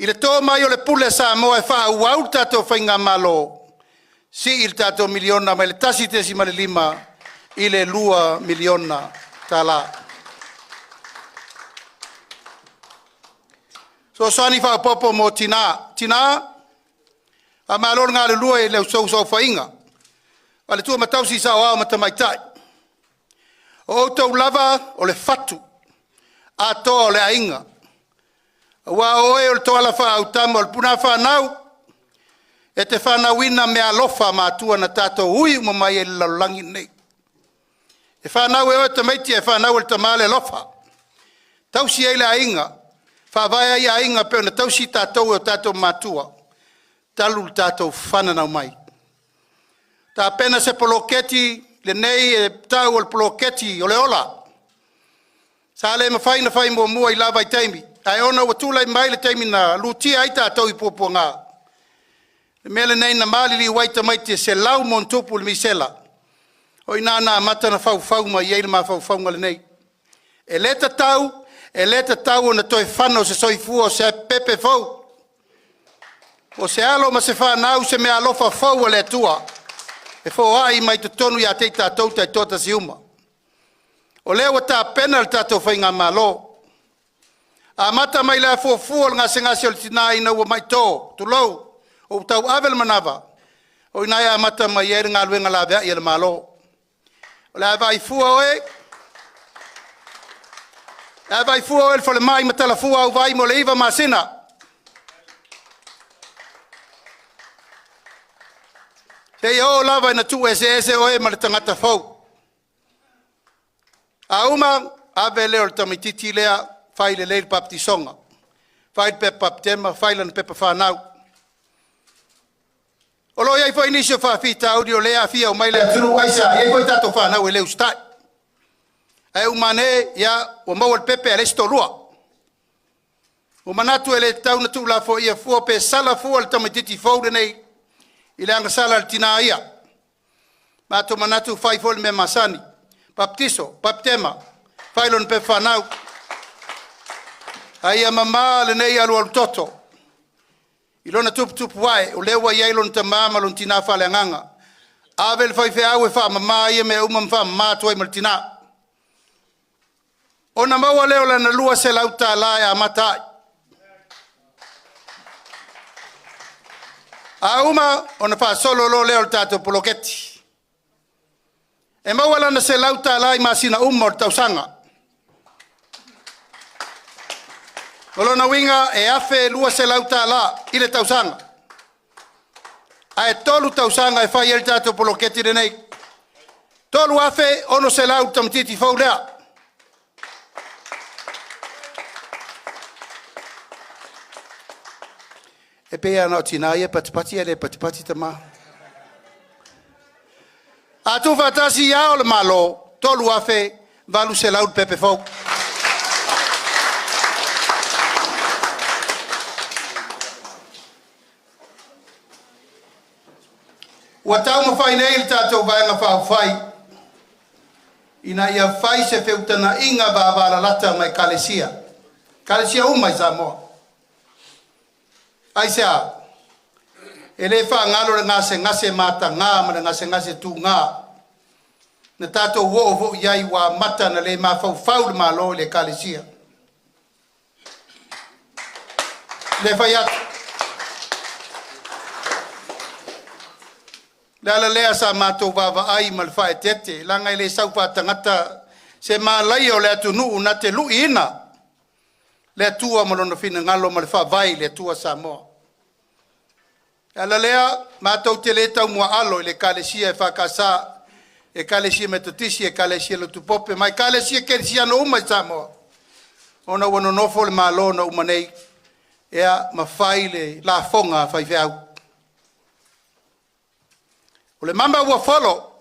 I le tō mai o le pule sa mo e wha uau tātou whainga malo, si il tātou miliona, mai le tasi tesi ma le 5, I le 2 miliona tala. So sani wha popo mo tina, a malor ngā le lua I le usau whainga, a le tua matausi sa o au matamaitai. O tau lava o le fatu, a toa o le ainga. Wa oe o le toala wha au tamo, o le puna whanau, e te whanauina mea lofa mātua na tātou hui mo mai e lalangi nei. E whanau e o te meiti e whanau e tamale lofa. Tausi e le ainga, whawai ai ainga peo na tausi tātou e o tātou mātua. Talu tātou whananau mai. Tā pena se poloketi, le nei e tau o le poloketi o le ola. Sa le mawhai na whai mua I lava I taimi. Ai ona wa tūlai mai le taimi na lutia ai tātou I pōpua ngā. Le mele nei na malili waita maiti se lau mon tupu le misela. O I nāna mata na whau ma I eile ma whau ngale nei. E leta tau o na toi whano se soifua se pepe whau. O se alo ma se whanau se mea alofa whau a le tua. E whau ai mai te tonu I a te tātou tai tota si uma. O leo ta pena le tātou whainga malo. A mata mai la fua ngā se o le tina ina ua mai tō, tu lau, o tau avel manawa. O inai a mata mai ere ngā luenga la vea I le malo. O le avai fua oe, le fale mai matala fua au vai mo le iwa masina. Se o lava ina tu ese oe ma le tangata fau. A uma, ave leo le tamititi lea, fai le leil baptisonga. Fai pe baptema, fai le pepa whanau. O lo iai fai nisio whawhita audio lea fia o mai lea tunu aisa, iai fai tato whanau e leu stai. Ai umane, ia, o mau al pepe ale stolua. O manatu ele tau na tu la fo ia fo pe sala fo al tamititi fo nei. I le anga sala le tina ia. Mato manatu fai fol me masani. Baptiso, baptema. Failon pe whanau. Aia mama le nei alu alu toto. Ilona tupu wae, o lewa iailon ta mama lon tina whale nganga. Avel fai fe au e wha mama ia me umam wha mama tuai mal tina. Ona maua leo la na lua se lauta lae a matai. A uma, ona wha solo lo leo tato poloketi. E maua la na se lauta lae masina o tausanga. Olona winga e afe lua se lauta la ile tausanga. A e tolu tausanga e whai el tato poloketi de nei. Tolu afe ono se lauta mtiti fau lea. E pea no tina ia patipati ele patipati tama. A tu fatasi ia o le malo, tolu afe valu se laut pepe fau. Watau mo fai nei tatou vaenga whao fai. Ina ia fai se feutana inga vāwara lata mai kalesia. Kalesia umai sa moa. Aisea, ele wha ngalo re ngase mata ngā ma re ngase tu ngā. Na tatou wo iai wa mata na le ma fau le malo le kalesia. Le whai atu. Lala lea sa mātou wawa ai mal whae tete. Langa le saupa tangata se mā lai o le atu nuu na te lui ina. Le atua malona fina ngalo mal wha vai le atua sa moa. Lala lea mātou te le tau mua alo le kalesia e whakasa. E kalesia metotisi e kalesia lo tupope. Mai kalesia kerisia no umai sa moa. Ona wano nofo le malo na umanei. Ea mawhai le la fonga whai whiau. O le mamba ua folo,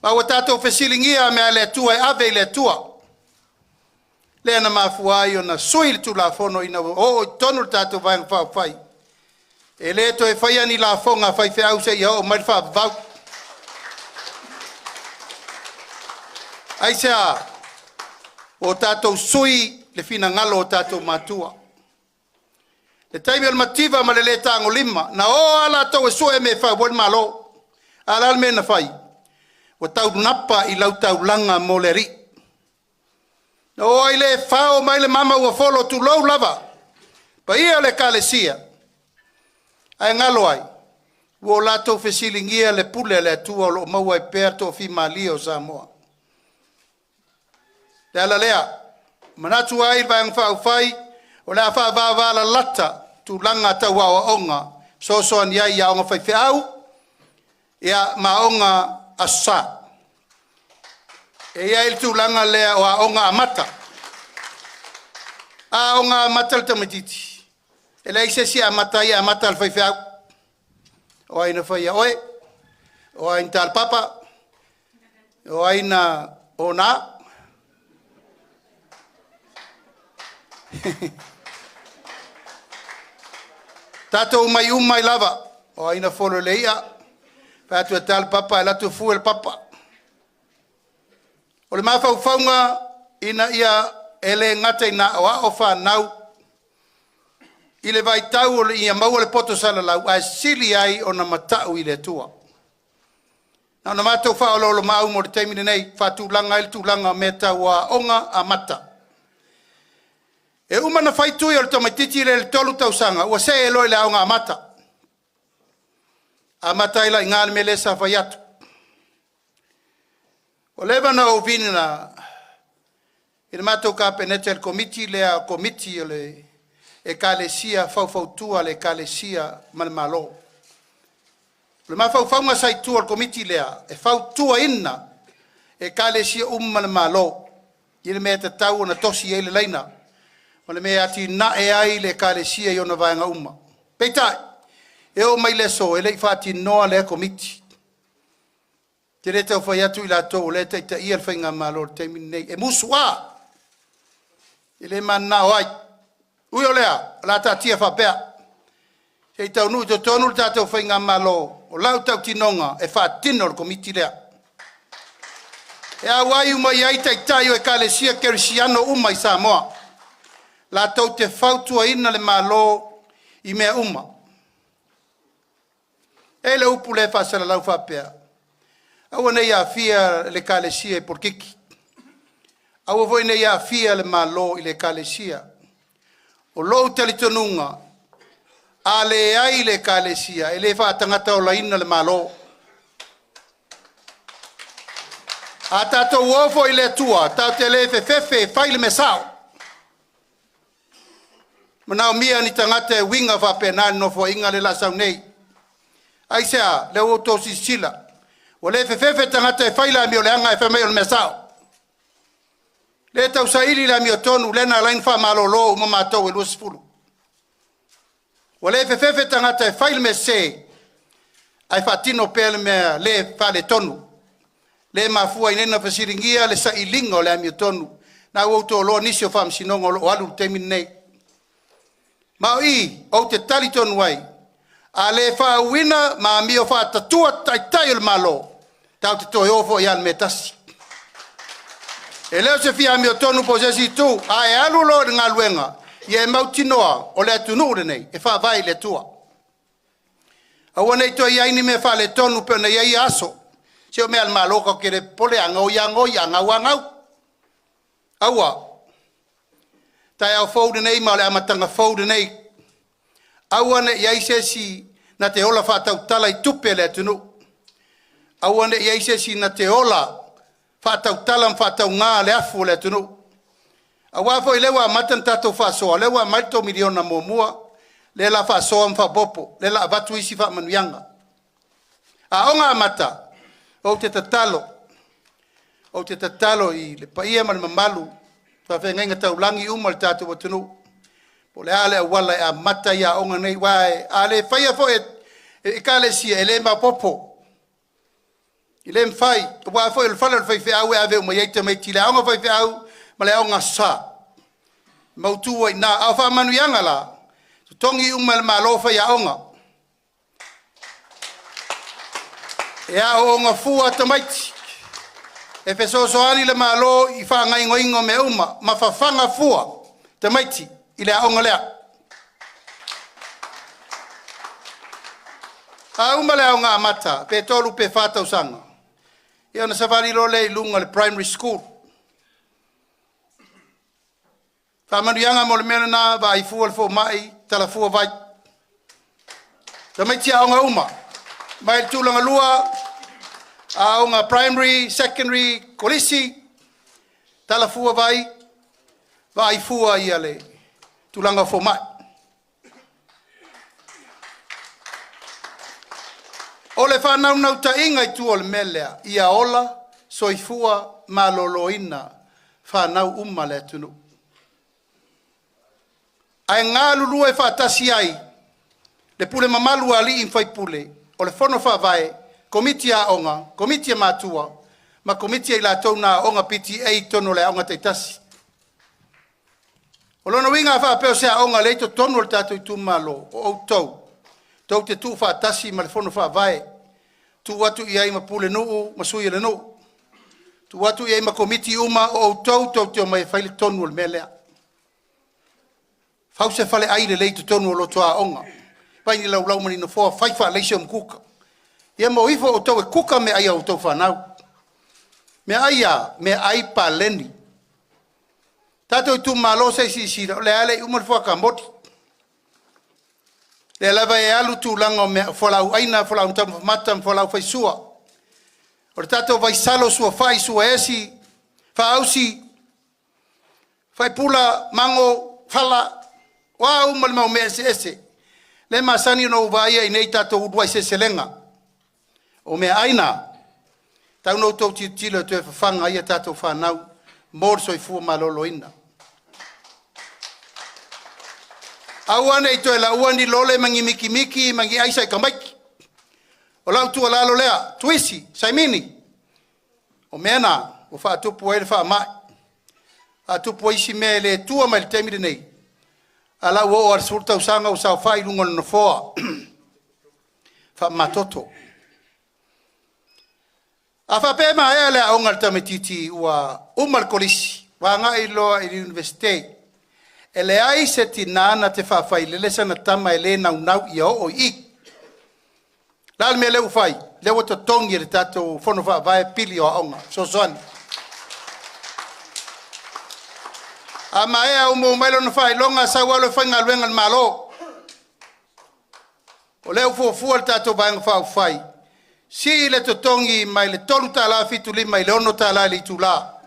ma ua tātou whesilingia mea le tua e ave le tua. Lea na mafuai o na sui tu la fono ina o tonu tātou vai ngā whai. E le to e whai ani la fonga whai whiau se ia o mai wha vau. Aisea, o tātou sui le fina ngalo o tātou matua. Le taimi al mativa ma le tango lima. Na o ala tau e soe me whai wan malo. Ala al me na whai. O tau napa I lau tau langa mo le ri. Na o ai le whao mai le mama ua folo tu lau lava. Pa ia le kalesia. Ai ngalo ai. Ua lato fesilingia le pule le atua lo maua e perto fi malio sa moa. Le ala lea. Manatu ai vai ngwhau whai. O le awha wāwāla lata tu langa tau awa onga. So an iai ia onga whai whiau. Ia maonga asa. E ia il tu langa lea o a onga amata. A onga amata le tamatiti. E lei se si amata ia amata al whai whiau. O aina whai ia oe. O aina tal papa. O aina ona. Tato umai lava. O aina folo leia. Patu e tal papa e latu fu el papa. O le mawhau whaunga ina ia ele ngate na o a ofa nau. I le vai tau o le ia maua le poto sala lau. A sili ai o na matau I le tua. Na na matau whao lo mau mo le teimine nei. Whatu langa il tu langa me tau a onga a mata. E umana whaitui o le tomatiti le tolu tausanga. Ua se e loi le aonga a mata. A mata ila inga me le sa whaiatu. O lewa na o vini na i le matou ka penete el komiti lea komiti o le e kalesia fautua le kalesia malmalo. Le mafaufaunga sai tua el komiti lea e fautua ina e kalesia malmalo. I le mea te tau na tosi e le leina. O le mea ati na e ai le kalesia i ona vaenga uma. Peitai, e o mai leso, e lei fati noa le komiti. Te rete o fai atu I la tō, le te i al whainga malo, te minei, e musua. E le mana o ai. Ui o lea, la ta tia whapea. Hei tau nui to tonu tātou whainga malo, o lau tau tinonga e wha tino komiti lea. E a wai umai ai tai o e kalesia kerisiano umai Samoa. La tau te whautua ina le malo i mea uma. E le upu le whasara lau whapea. Aua nei a fia le kalesia e porkiki. Aua voi nei a fia le malo i le kalesia. O lou talitonunga, a le ai le kalesia, e le whaatangata o laina le malo. A tātou ofo i le tua, tau te le fefe, whaile me sao. Manao mia ni tangata e winga whapenani no fo inga le lasau nei. Aisea, le o tosi sila. O le fefe tangata e whaila mi o le anga e whamei o le me sao. Le tau saili la mi o tonu, lena lain wha malolo o mamatou e luas fulu. O le fefe tangata e whaile me se, ai whatino pele mea le whale tonu. Le mafua inena fasiringia le sa ilinga o le ami o tonu. Na uoto o loa nisi o wham sinongo o alu temin nei. Mao I, o te tali tonu ai, a le whauina ma mi o whaatatua tai o le malo, tau te toi ofo I al metasi. E leo se fia mi o tonu po sesi tu, a e alu lo ngā luenga, I e mautinoa o le atunu ure nei, e wha vai le tua. Aua nei toi aini me wha le tonu pe na iai aso, se o mea al malo ka kere pole angau wangau. Aua, tai au faude nei ma le amatanga faude nei. Aua ne iai sesi na te ola whatau tala I tupe le atunu. Aua ne iai sesi na te ola whatau tala whatau ngā le afu le atunu. Aua fo I lewa matan tatou whasoa, lewa maito miliona mua, le la whasoa mwhapopo, le la vatu isi whamanuianga. A onga mata, o te tatalo I le paia ma le mamalu, whawhenga tau langi uma le tātou atunu. Po le ale wala e a mata ia onga nei wae, a le whaia fo e kalesia, e le mapopo. I le mwhai, wa fo e le whala le whai au e ave uma yeita mai tila, aonga whai au, ma le aonga sa. Mautua I nā, au whamanuianga la, tongi uma le malo whai aonga. E a onga fua tamaiti. E fesosoani le malo I wha ingo me uma, ma whawhanga fua tamaiti I le aonga lea. A uma le aonga amata, pe tolu pe whatau sanga. I ana safari lo le lunga le primary school. Whamanuianga mo le mena na vai fua le fua mai, tala fua vai. Tamaiti aonga uma. Mai le tūlanga lua, aonga primary, secondary, kolisi, tala fua vai fua ia le tūlanga fua mai. O le whanau ta inga I tua le melea, ia ola, soifua, maloloina, whanau uma le tunu. Ai ngā lulua e whaatasi ai, le pule mamalu ali in whai pule, o le whono whawai, komiti a onga, komiti a matua, ma komiti a la tauna onga PTA tono le onga teitasi. O lona winga whapeo se a onga leito tono le tato Itumalo, o outou. Tau te tu whaatasi ma le whono whawai, tu watu iai ma pule nuu, ma sui le nuu. Tu watu iai ma komiti uma o outou, tau te o mai whaile tono le melea. Fau se whale aire leito tono lo toa onga. Pai ni lau mani no foa whaifa leise mkuka. Ia mo ifo o tau e kuka me aia o tau whanau. Me aia, me ai pa leni. Tato Itumalo se sisira, le ale umar fua ka moti. Le lava e alu tu lango me folau aina, folau tamu matam, folau faisua. O le tato vaisalo sua fai, sua esi, faausi, fai pula, mango, fala, wa umar mau me ese. Le masani no vaia I nei tato udua se selenga. O me aina, tau no tau titila tu e whanga ia tato whanau, morso I fua maloloina. Awane I toe la uani lole mangi miki, mangi aisa I kamaiki. O lau tua lalo lea, tuisi, saimini. O mena, o wha atupu e le wha mai. Atupu isi me le tua mai le temiri nei. ala wo ar surta usanga usa fai lungon no foa fa matoto afa pe ma ele a ungal tametiti wa umal kolisi wa nga ilo i university ele ai setinana te fa fai lele sana tama ele na nau ia o I dal me le ufai le woto tongi re tato fono fa vai pili o onga so son ama e umo melo no fai longa sa walo fanga luenga malo o le fu al tato bang fa fai si le to tongi mai le tolu tala fitu li mai le ono tala li tula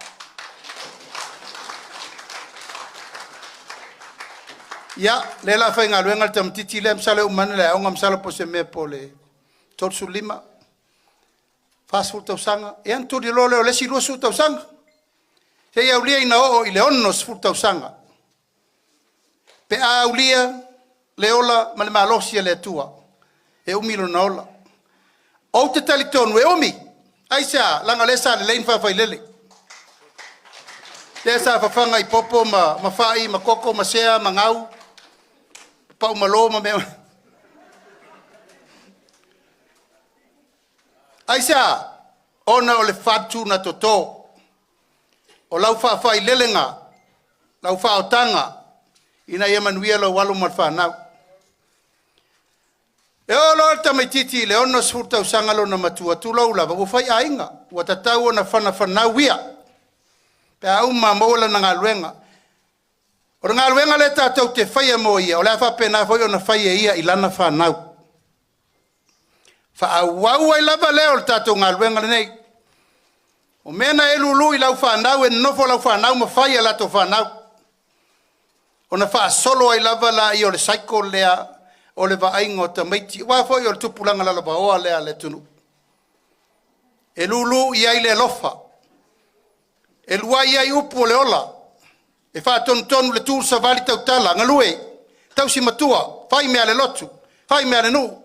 ya le la fanga luenga tam titi le msale umane le onga msale po se me pole tol su lima fast food tausanga e anto di lole o le si lo su tausanga se ia ulia ina o i le onno su tausanga pe a ulia le ola ma le malosi le tua e umilo na ola o te taliton we omi aisa langa le sa le lein fa fa lele te sa fa fanga I popo ma fai ma koko ma sea ma ngau pa malo ma me aisa ona o le fatu na toto o lau fa fai lelenga lau fa otanga ina Emanuia lo walu mal fa nau e o lo tamititi le ono sfurta usanga lo na matua tu lo la va fai ainga wa tatau na fana wia pe au ma mola na ngaluenga o ngaluenga le tatau te fai mo ia o la fa pena foi ona fai ia ilana fa nau fa wau ai lava leo tato ngaluenga nei o mena elulu I lau fa nau e no fo lau fa nau ma fai ala to fa nau ona fa solo ai lava la I o le cycle lea o le va aingo ta maiti wa fo o tupulanga la ba o lea le tunu elulu I ai le lofa elua I ai upu le ola e fa ton le tu sa vali tau tala ngalue tau si matua fai me ale lotu fai me ale nu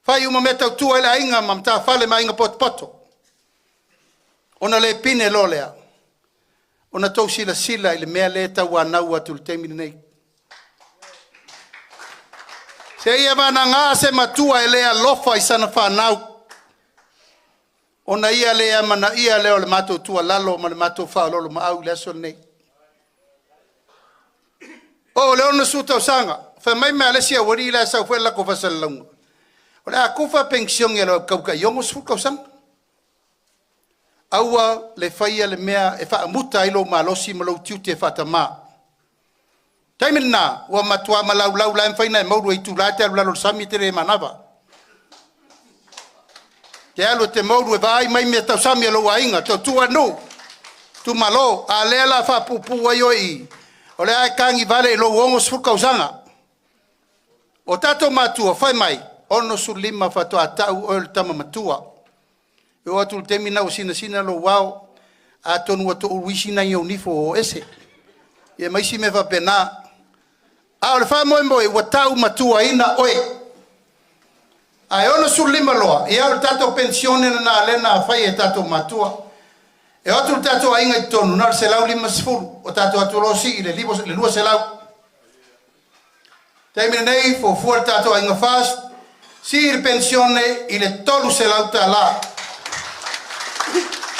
fai uma meta tu ele ainga mamta fale ma inga poto ona le pine lolea ona to sila ile me le ta wa na wa tul temi nei se ia bana nga se matua ele a lofa isana fa nau ona ia le mana ia le ole mato tu lalo ma le mato fa lolo ma au le sol nei o le ona suta sanga fa mai me ale sia wori la sa fa la ko fa salong ola kufa pension ya lo kauka yongo suka sang aua le faia le mea e fa muta ilo malosi malo tiute fatama taimina wa matwa malau la faina mo ro itu la te lo sami tere manava te alo te mo ro vai mai me ta sami lo ainga to tu no tu malo alela fa pupu ayo I ola ai kangi vale lo wongo suka usanga o tato matua fai mai ono su lima fato atau o tama matua e o atu temina o sina lo wao atonu o to wisina yo nifo o ese e mai si me va pena a o fa mo e watau matua ina oe ai ono su lima lo e o tato pensione na lena fai e tato matua e o atu tato ainga tonu na se lau lima sfuru o tato atu lo si le libo le lua se lau temina nei fo tato ainga fast Sir pensione ile tolu se lauta la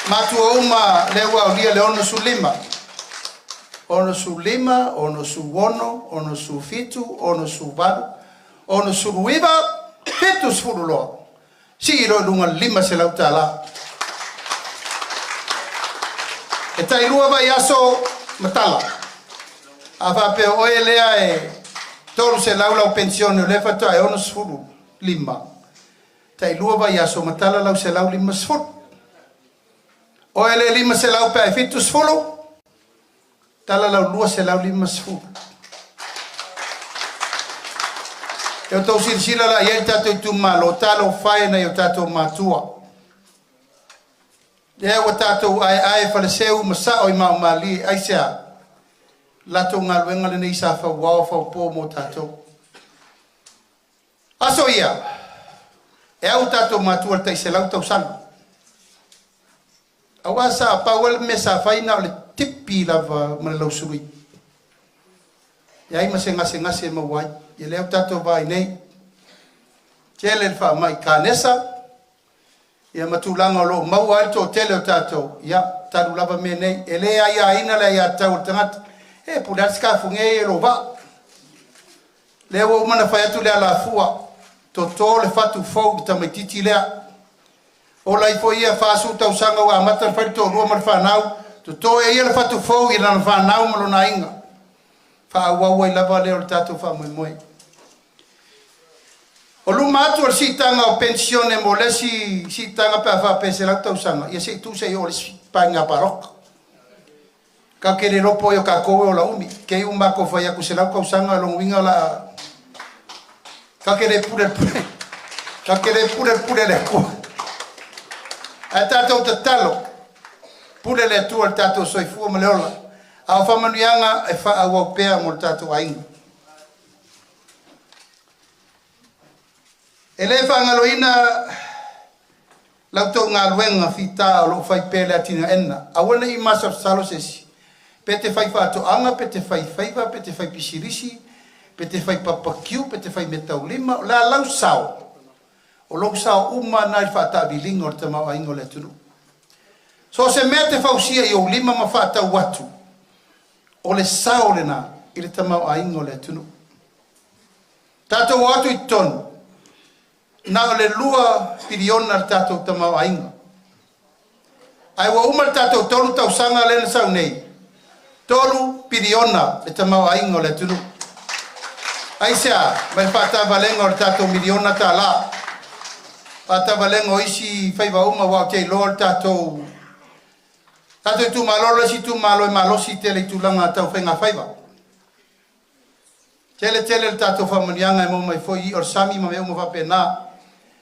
matua uma lewa o dia le ono su lima ono su wono ono su fitu ono su valu ono su ruiva fitu sfurulo siro lunga lima se lauta la e tai rua vai aso matala ava pe oelea e tolu se laula o pensione le fato e ono sfuru lima tai lua vai aso matala lau se lau lima sfuru o ele lima se lau pe fitu sfuru tala lau lua se lau lima sfuru eu tau sila la ia tato Itumalo talo fai na eu tato matua e o tato ai faleceu masao I mau mali ai sea lato ngaluenga le nei sa fa wao fa po mo tato aso ia e au tato matua tai se lau tau sanga awasa pa wel me sa faina le tipi lava ma lau sui Ia ima se ngase mawai. Ia leo tato vai nei. Tele le wha mai kānesa. Ia matulanga o lo mau alto tele o tato. Ia taru lava me nei. E le ai ina le ia tau tangata. E pudat skafu nge e lo va. Leo o mana whai atu le ala fua. Toto le fatu fau ta mai titi lea. O lai fo ia fasu tau sanga wa amata whai to rua mar whanau. Toto e ia le fatu fau i rana whanau malo na inga. Whaawawai lava leo le tato wha moe. O luma atu al sitanga o pensione mo le sitanga pe wha pese lau tau sanga. Ia se tu se i o le painga paroka. Ka kere ropo i o ka koe o la umi. Kei umako whai aku se lau kau sanga long winga la... Ka kere pure. Ka kere pure le kua. A tato te talo. Pure le tu al tato soifua ma leola. A whamanuianga e wha au pea mo le tato ainga. E le whangaloina lau tau ngā luenga whita o lo whai pele atina ena. Awana i masa salo sesi. Pe te whai whatoanga, pe te whai whaiva, pe te whai pisirisi, pe te whai papakiu, pe te whai metau lima. La lau sao. O lau sao uma nai whatabilinga o te mau aingo le tunu. So se mea te whausia i o lima ma whatau watu. O le sao le nā, i le tamau aingo le tunu. Tātou atu i tonu. Nā o le lua piriona le tātou tamau ainga. Ai wa uma le tātou tolu tau sanga le na sau nei. Tolu piriona le tamau ainga le tunu. Ai sea, mai whata valenga o le tātou miliona tā la. Whata valenga o isi whaiva uma wau te loa le tātou. Tātou Itumalo le si Itumalo e malosi tele Itulanga tau whenga whaiva. Tele le tātou whamanianga e mo mai foi i or sami ma me umo whape nā.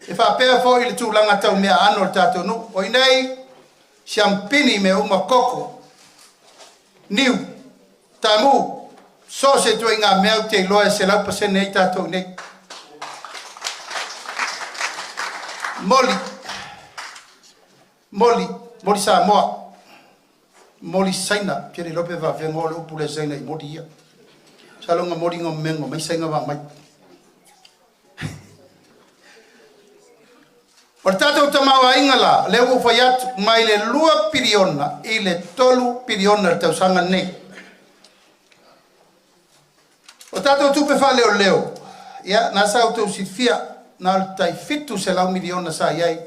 E whapea foi le tūlanga tau mea ano le tātou nu. O inei, siampini me uma koko. Niu, tamu, so se tue ngā mea te loa se lau pasene i tātou nei. Moli sa moa. Moli saina, kere lope wa vengo le upu le saina i mori ia. Salonga mori ngā mengo, mai sainga wa mai. O tātou tamawa ingala, leo whai atu, mai le lua piriona, i le tolu piriona le tau sanga nei. O tātou tupe wha leo, ia, nā sau tau si fia, nā tai fitu se lau miliona sa iai,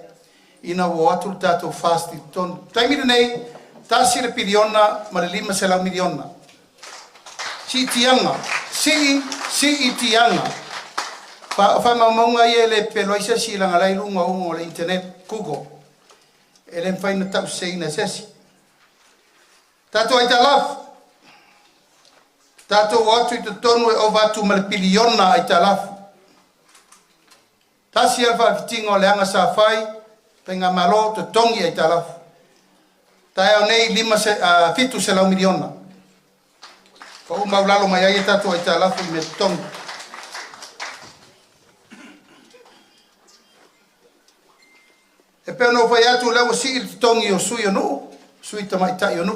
ina wo atu le tātou fasti tonu. Taimira nei, tasi le piriona, ma le 5 se lau miliona. Si tianga, si tianga. Fa maunga ia le peloisa si langa lai lunga ungo le internet Google. Ele mfaina tau seina sesi. Tato ai talaf. Tato watu i te tonu e o watu ma le piliona ai talaf. Tasi alfa fitinga o le anga sa fai, penga malo te tongi ai talaf. Tai au nei 5 se lau miliona. Ko umaulalo mai ai tato ai talaf i me tongi. E pēr no whai atu lewa si il tongi o sui o nu, sui tamai tai o nu.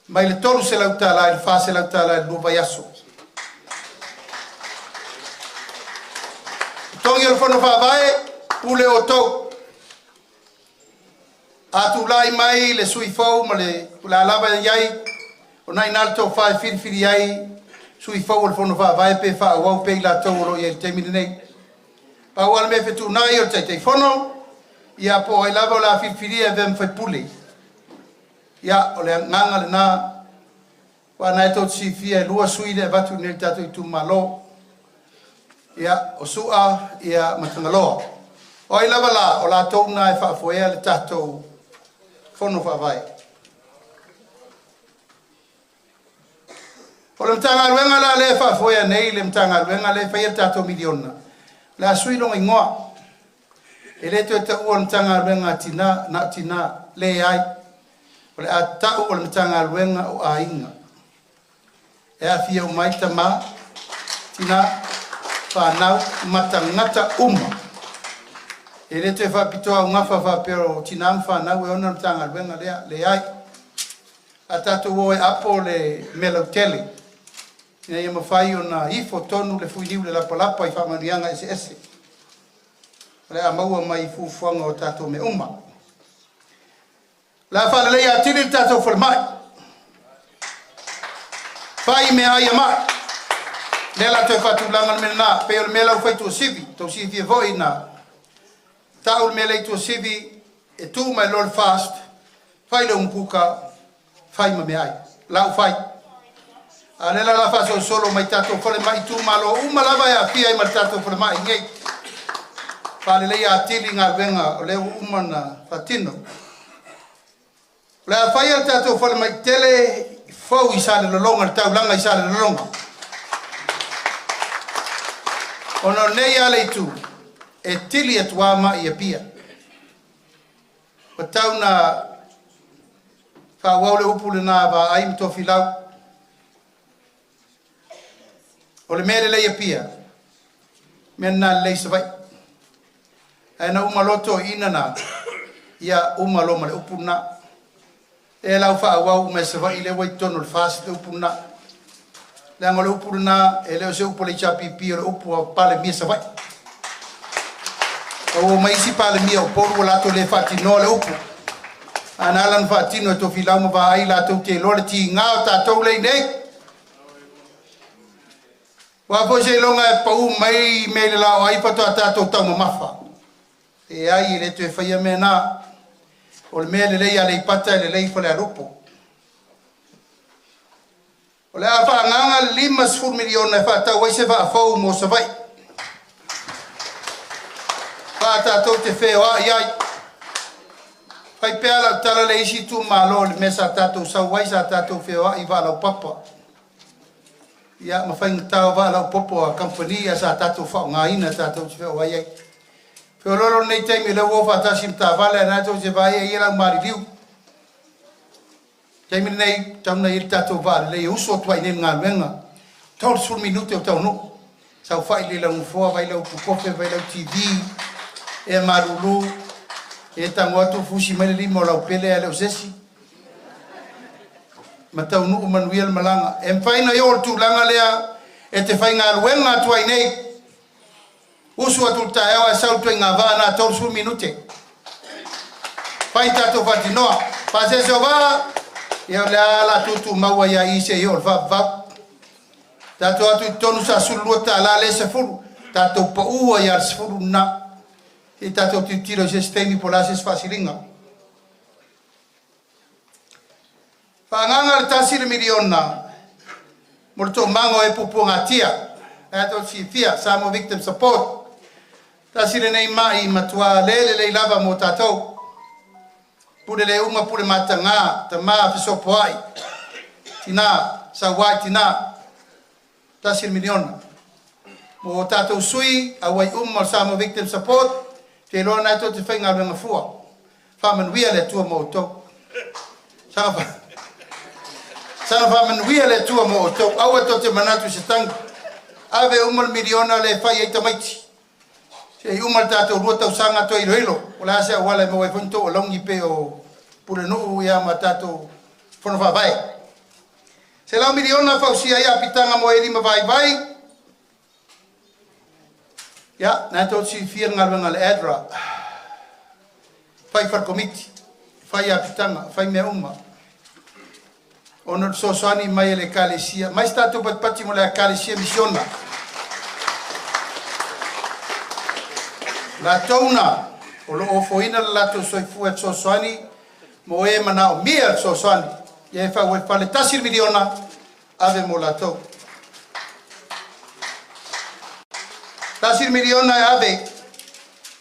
Mai le tolu se lau tāla, il wha se lau tāla, il lupa yaso. Tongi o whanu whawae, pule o tau. Atu lai mai le sui fau, ma le la lava iai, o nai nalto whae whiriwhiri iai, sui fau o le whanu whawae, pe wha wau pe la tau o iai te mini nei. Pa wala me whetu nai o te whanu, ia po ai lava o la whiriwhiri e vem whai pule. Ia o le nganga le nā, wa nai tō tsi fia e lua sui le vatu nel tato Itumalo. Ia o sua, ia matangaloa. O ai lava la, o la tōna e whaafoea le tato whono whaavai. O le mtanga luenga la le whaafoea nei, le mtanga luenga le whaia tato miliona. La sui longa ingoa. E le tō e ta ua mtanga luenga tina, na tina, le ai. O le a tau o le mtanga luenga o a inga. E a fia o maita ma, tina, whanau, matangata uma. E le te whapitoa o ngawha whapero tina whanau e ona mtanga luenga le ai. A tatou o e apo le melautele. Ina ia mawhai o na ifo tonu le fui liu le lapalapa I whamanianga ese. Le a maua mai fufuanga o tātou me uma. La whalelei a tiri tātou whalemai. Whai me ai a mai. Le la toi whatulanga me na, pe o le me lau whai tua sivi, tau sivi e voi na. Tau le me lei tua sivi, e tu mai lol fast, whai le umpuka, whai ma me ai. Lau whai. A le la wha solo mai tātou whalemai Itumalo, umalava e a pia I ma tātou whalemai ngei. Whale lei a tili ngā wenga o leo umana whatino. Le a whai al tātou whalemai tele, fau I sāle lolonga, tau langa I sāle lolonga. Ono nei ale tu e tili e tuama I a pia. O tau na whawau le upu le nā wa aim tofi lau. O le mere lei a pia. Mena lei sa vai. E na umaloto ina na. Ia umalo ma le upu na. E lau whawau me sa vai le wai tono le fast le upu na. Le anga le upu na e leo se upu le chapipi o le upu a pale mia sa vai. O maisi pale mia o poru o lato le whatino le upu. Ana alan whatino e tofi lau ma wa ai lato te lore ti ngā o tātou lei nei. Wa po se longa e pau mai me le lao ai pato a tātou tau ma mafa. E ai le tu e whaia me nā. O le mea le lei a le pata e le lei whale a rupo. O le a whaanganga 5 miliona e whaatau wai se whaafau mo sa vai. Whaatau te wheo a iai. Whai pēa lau tala le isi tu malo le mesa tātou sau wai sa tātou wheo a I wālau papa. Ia ma whainga tau wālau popo a company sa tātou whao ngā ina tātou te wheo ai ai. Wheo lolo nei teimi lau o whātasim tā wale a nātou te vai ai lau maari liu. Teimi nei tauna I tātou wāle lei uso tuai nei ngā luenga. Tau sur minute o tau no. Sau whai le lau mfoa vai lau pukofe vai lau TV. E marulu. E tango atu fusi mai lima o lau pele a lau sesi. Ma tau nuu manuia le malanga. E mwhaina I o tu langa lea e te whai ngā luenga tuai nei. Usu atu tae au e sau tuai ngā vāna tau sur minute. Whai tātou whatinoa. Pase se o wā. E o lea la tutu maua ia I se I o vap vap. Tātou atu I tonu sa sulua ta la le se furu. Tātou pa ua ia se furu na. E tātou tu tiro se stemi po la se sfasiringa. Whaanganga le tasi le miliona. Morto mango e pupu ngatia. Tātou si fia, Samo Victim Support. Tasi le nei mai matua lele le lava mo tātou. Pure le uma pure mata ngā, ta maa fisopo ai. Tina, sa wai tina. Tasi le miliona. Mo tātou sui, a wai Samo Victim Support. Te loa nai tō te whainga renga fua. Whamanuia le tua mo tō. Sana whamanuia le tua mo tō. Aua tō te manatu se tangu. Ave umal miliona le whai eita maiti. Se umal tātou rua tau sanga tō iloilo. O le asea wale mo e whanto o longi pe o pure nuu ia ma tātou whono whawai. Se lau miliona whausia ia pitanga mo e rima vai. Ja, nai tō si whia ngarwanga le adra. Whai wharkomiti. Whai apitanga. Whai mea uma. Ono sosoani mai le kalesia. Mai stato pati mo le kalesia misiona. La tauna. O lo ofoina la to soifua sosoani. Mo e mana o mia sosoani. Ia wha ue whale tasir miliona. Ave mo la tau. Tasir miliona e ave.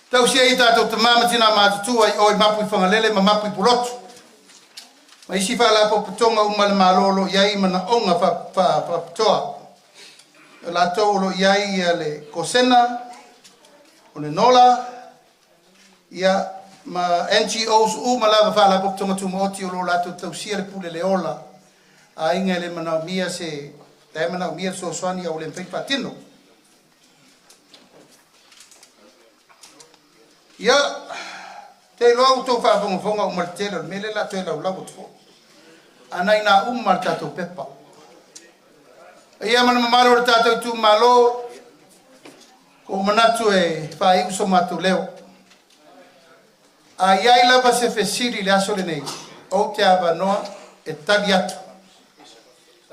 Tau sia I tātou te māmatina mātutua I oi mapu I whangalele ma mapu I pulotu. Ma isi whala po putonga umale malolo iai mana onga whapatoa. La tau lo iai le kosena, o le nola, ia ma NGOs umalawa whala po putonga tumaoti o lo la tau sia le pule le ola. A inga le mana mia se, le mana mia so soani au le mpei patino. Ia, te loa uto whaafonga umar tela, mele la te lau lau tuo. Anai nā umar tato pepa. Ia mana mamaro le tātou Itumalo, ko manatu e whai uso matu leo. A iai lava se whesiri le aso le nei, o te awa noa e tali atu.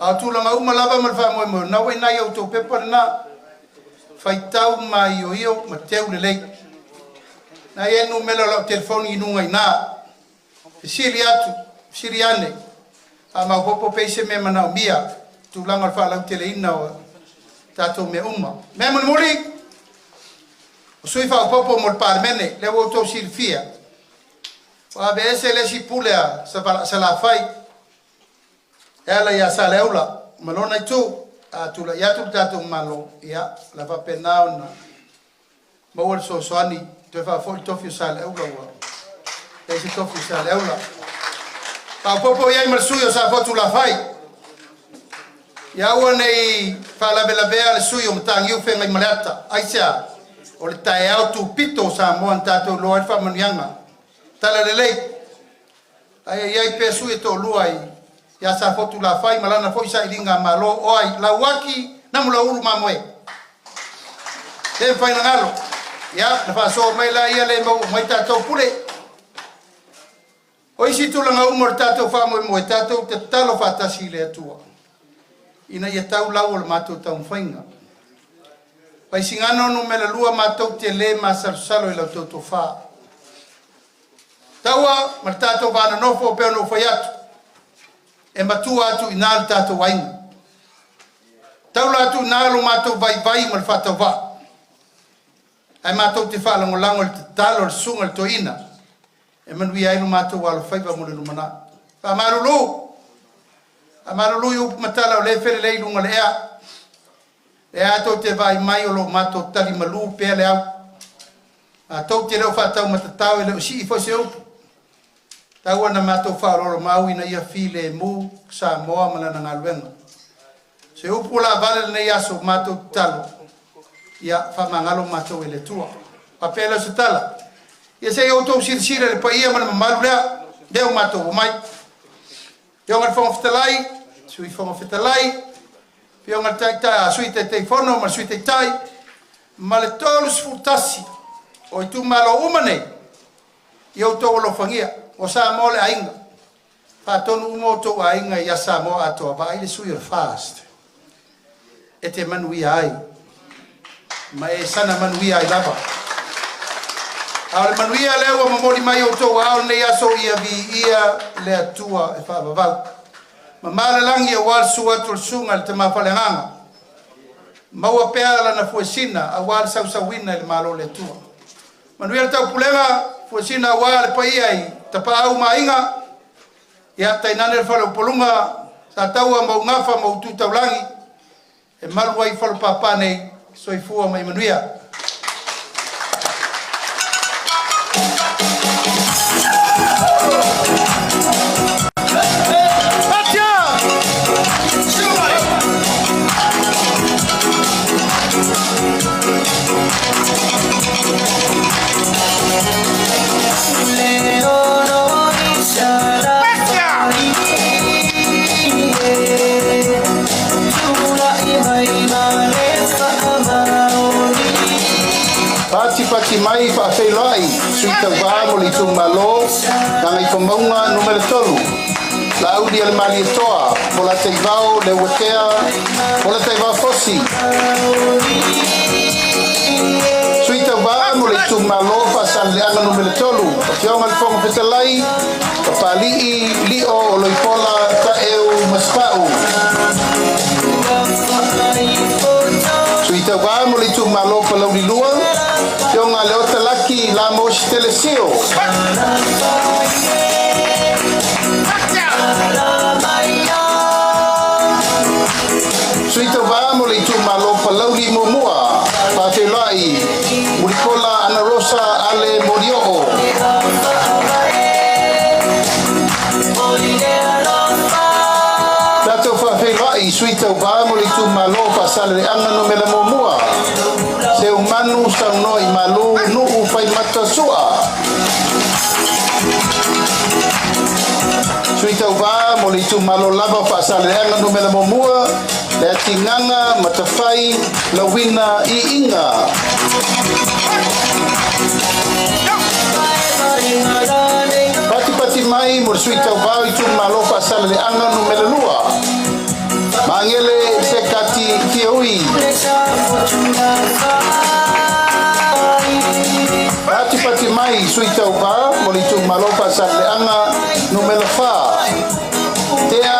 A tūlanga uma lava ma le wha moe moe, nau e nai au tō pepa na, whai tau mai o io ma teu le lei. Na e nu mela lau telefoni inunga i nā, whesiri atu, whesiri ane, a mau popo peise me mana o mia, tūlanga le wha lau tele ina o tātou me uma. Me mani muri, o sui wha popo mo le pārmene, le o tō silfia. Wa be ese le si pulea sa la fai. Ela ya sa leula, malona i tu, a tu la ya tu tatu malo, ya la va penao na. Mo el so soani, te fa fo tofi sa leula wa. Ese tofi sa leula. Pa popo ya mal suyo sa fo tu la fai. Ya one fa la bela bea le suyo mtangi u fenga malata. Aisa, o le tae au tu pito sa mo antato lo alfa manianga. Tala le lei. Ai ai pesu e to luai. Ya sa fotu la fai malana foi sa ilinga malo oi la waki na mula ulu mamoe. Te fai na ngalo. Ya na fa so mai la ia le mo mai ta to pule. Oi si tu la nga umor tato fa mo tato te talo fa tasi le tua. Ina ia tau lau le mato tau fainga. Vaisigano no mele lua mato te le masalo i la to fa. Taua martato vana nofo pe no foi atu. E matua atu inal tato wainga. Taula atu nalo mato vai mal fata va. Ai mato te fala ngolango te talo le sunga le toina. E manui ai no mato wala faiva mo le lumana. Pa marulu. A marulu yu matala o le fere le lunga le ea. E ato te vai mai o lo mato tali malu pe le au. A tau te leo fata o matatau e leo si i fo se upu. Taua na mato whaaroro mau ina ia file mu sa moa mana na ngaluenga. Se upu la vale nei aso mato talo. Ia whamangalo mato ele tua. Papela se tala. Ia se auto sirsira le pa ia mana mamaru lea. Deo mato o mai. Pionga whonga whitalai. Sui whonga whitalai. Pionga sui te fono ma sui te tai. Ma le tolu sfutasi. O Itumalo umane. I auto lo fangia. O sa mo le ainga. Fa tonu umo to ainga ia sa mo ato va ile sui fast. E te manui ai. Ma e sana manui ai lava. Al manui ai lewa mamori mai o to au ne aso ia vi ia le atua e fa va. Ma mala langi o wal sua tul sunga le te mafalenganga. Ma wa pela na fuesina a wal sa wina le malo le tua. Manui al tau pulenga fuesina wal pa ia tapa au mainga ia tainane le falo polunga sa taua mau ngafa mau tutaulangi e malu ai falo papa nei soifua mai manuia. Pati mai fa felai suita va mo li Itumalo ngai komaunga numero 3 la audi al mali toa pola te vao le wetea pola te vao fosi suita va mo li Itumalo fa sal le anga numero 3 fiona al fonga fetalai pali li o lo pola ta eu maspau suita va mo li Itumalo pola li lua Yonga le ota laki la moshi telesio. Suito vamo le Itumalo palauli momua. Patelai Murikola Ana Rosa Ale Morioo. Tato fafelai suito vamo le Itumalo pasale anga no mela momua. Se umanu sang noi malu nu fai mata sua. Suita uva mo le Itumalo lava fa sale anga no mela momua Le tinganga matafai la wina I inga. Pati mai mo sui tau vau Itumalo pasal le anga Numera lua. Mangele sekati kioi. Pati mai sui tau vau mo Itumalo pasal le anga Numera fa. Tea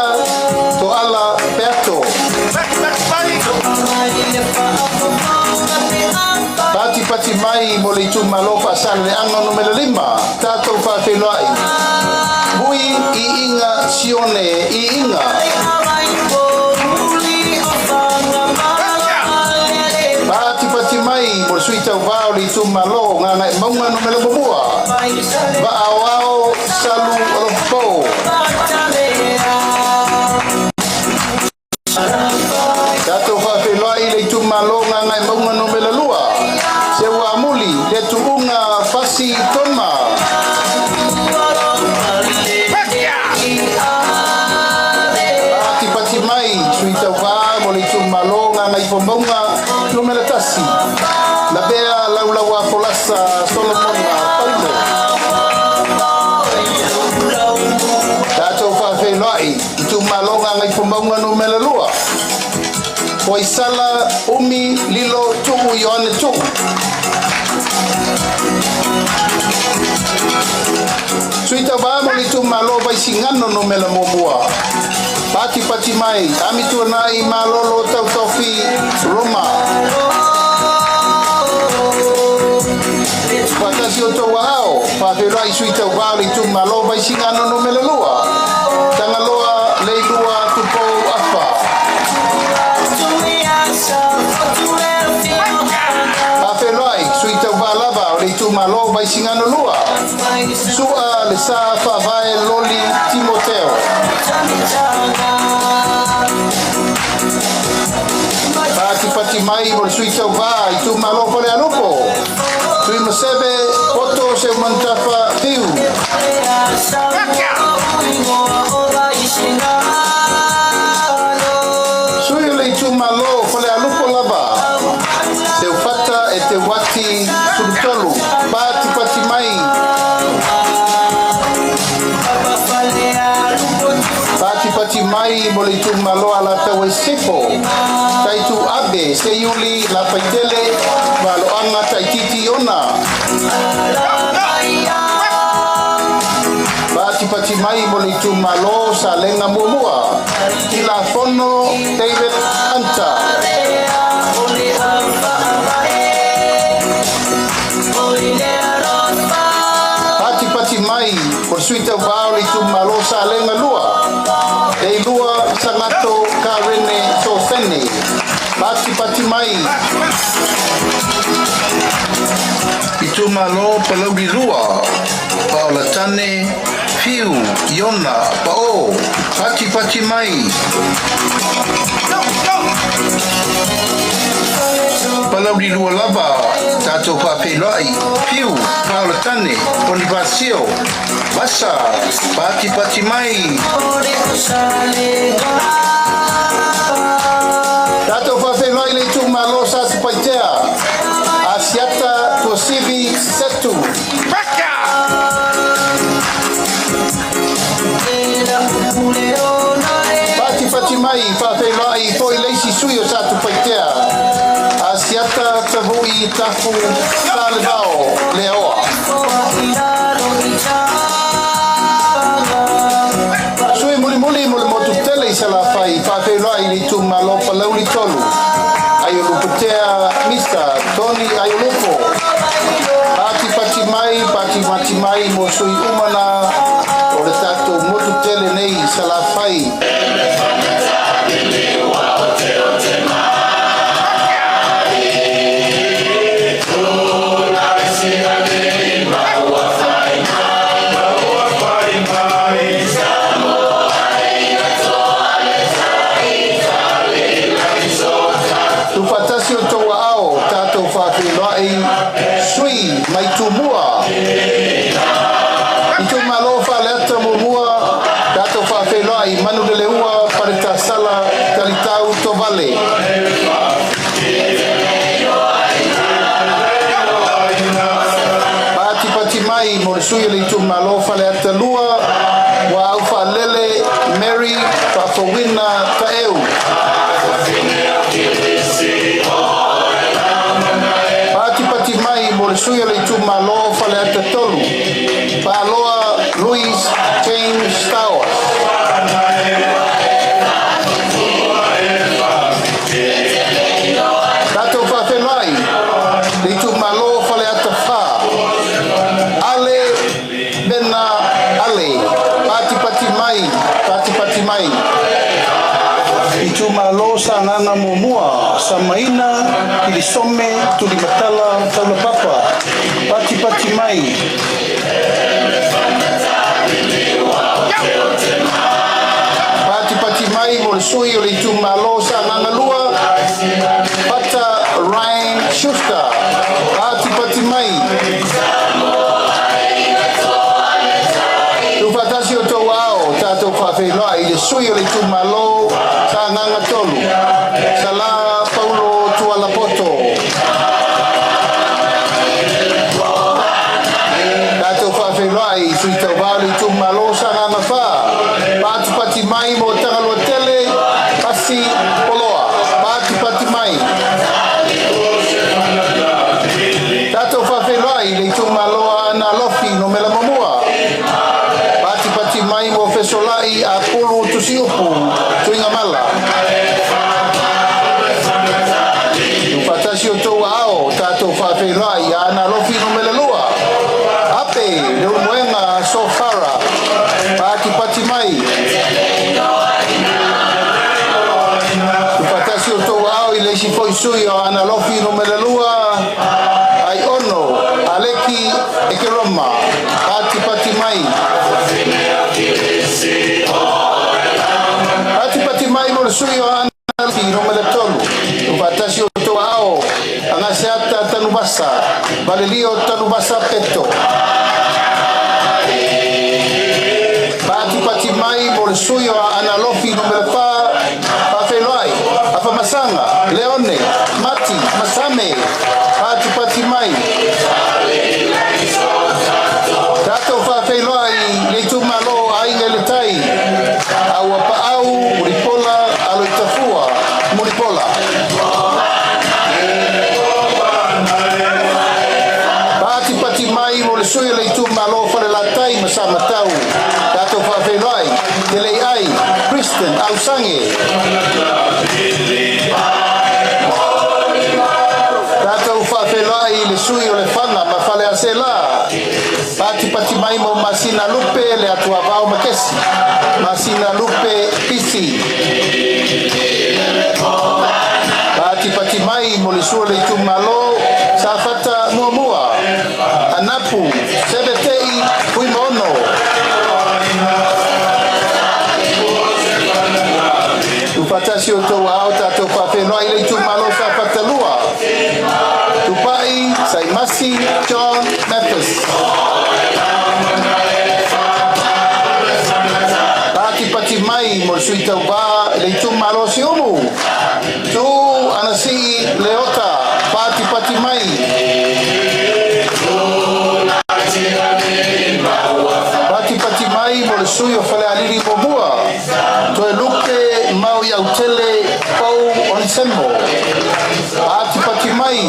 to ala peto. Pati mai mo Itumalo pasal le anga Numera 5. Tato fa felai. Bui I inga sione I inga. Pati mai mo sui tau vau Itumalo ngana maunga Numera bubua. Va awao salu ropo. Tato fa felai le Itumalo ngana maunga Numera lua. Sewa muli le tuunga fasi toma. Pati mai sui tau vau mo Itumalo ngana ifombonga Numera tasi. La bea laulawa folasa Solomon Paulo. Tato fa felai Itumalo ngana ifombonga Numera lua. Waisala umi lilo tumu yoane tumu. Suita vamo Itumalo Vaisigano Numera momua. Pati mai amitu nai malolo tau tofi Roma. Patasi o tau ao Pafelai suita vamo Itumalo Vaisigano Numera lua. Tangaloa leilua tupo afa. Pafelai suita valava o Itumalo Vaisigano lua. Sua le sa fa vai loli Timoteo. Pati mai mo suita va Itumalo pole alupo. Sui masebe poto se mantafa tiu. Sui le Itumalo pole alupo lava. Se fata e te wati sultolu. Pati mai. Pati mai mo Itumalo ala tau sepo. Taitu abe se yuli la paitele valo anga taititi ona. Pati mai mo Itumalo sa lenga mumua. Ila fono David Anta. Pati mai por suita vao Itumalo sa lenga lua. Ei lua sangato karene sofene. Pati mai Itumalo palau di lua. Paula tane fiu Iona pao. Pati mai palau di lua lava. Tato pafelai fiu Paula tane Bonifacio Masa pati mai Tato pafelai le Itumalo sa paitea. Asiata Tosivi Setu. Pati mai pafelai foi leisi suyo sa paitea. Asiata tavui tafu salvao leoa. Sui muli motu tele sa la fai pafelai Itumalo palau li tolu. Ayo luputea Mr. Tony ayo lupo. Pati mai mo sui umana. Ore tato motu tele nei sa la fai. Tupatasi o toa ao tato whakelai sui mai tumua. Itumalo whaleta mumua tato whakelai manu de le sui le Itumalo fale atalua wa au falele Mary Pafowina Taeu. Pati mai mo le sui le Itumalo fale atatolu. Paloa Louis James Towers. Tato whawhenai, le Itumalo fale atafa. Ale bena ale, pati mai. Itumalo sa nganga momua, sa maina, ilisome, tulimatala, taula papa. Pati mai. Pati mai mo le sui o le Itumalo sa nganga lua. Pata Ryan Schuster. Pati mai. Tufatasi o tau ao, tātou whawhenua i le sui o le Itumalo sa nganga tolu. Sala Paulo Tualapoto. Tātou whawhenua i sui tau wao le Itumalo sa nganga wha. Pati mai mo tangalo tele, pasi poloa. Pati mai. Tātou whawhenua i le Itumalo ana lofi no mela mamua. Pati mai mo fesolai a pulu tusiupu tuinga mala. Upatasi o tau ao tātou whawhenua i ana lofi no mela lua. Ape, leu moenga sofara. Pati mai. Upatasi o tau ao i leisi foisui o ana lofi no mela lua. Ai ono, aleki ekeroma. Pati mai. Pati mai mo le sui o ana lofi no mela tolu. Upatasi o tau ao. Angaseata tanubasa. Valelio tanubasa peto. Pati mai mo le sui o ana lofi no mela pa. Pawhenoi. Afa masanga. Leone. Mati. Masame. Pati mai. Tātou whawhenoi le Itumalo ainga le tai. Au apa au, muripola, alo itafua, muripola. Pati mai mo le sui le Itumalo fale la tai masama tau. Tātou whawhenoi, te lei ai, Kristen, au sange. Tātou whawhenoi le sui o le whanga ma fale asela. Pati mai mo Masina Lupe le atua vau makesi. Masina Lupe pisi. Pati mai mo le sua le Itumalo sa fata mua. Anapu, sebetei, puimono. Tupatasi o tau ao tātou whawhenua i le Itumalo sa fata lua. Tupai, Saimasi, John, Memphis. Pati mai mo sui tau ba le Itumalo si umu. Tu anasi leota. Pati mai. Pati mai mo le sui o fale aliri mo bua. To e luke mau iau tele pau onisembo. Pati mai.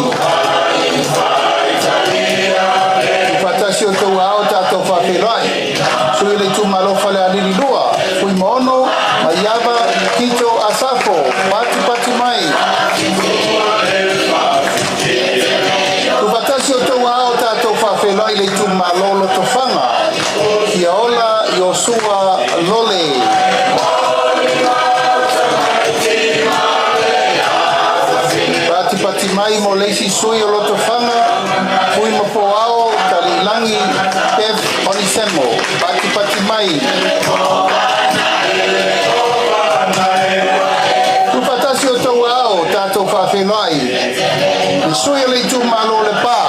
Patasi o tau ao tātou whawhenai. Sui le Itumalo fale aliri lua. Fui mono, maiava, kito, asafo. Pati mai. Patasi o tau ao tātou whawhenai le Itumalo loto whanga. Kia ola Yosua Lole. Pati mai mo leisi sui o loto whanga. Fui mo po ao talilangi Kev Onisemo. Pati mai. Tupatasi o tau ao tātou whawhenai. Sui o le Itumalo le pā.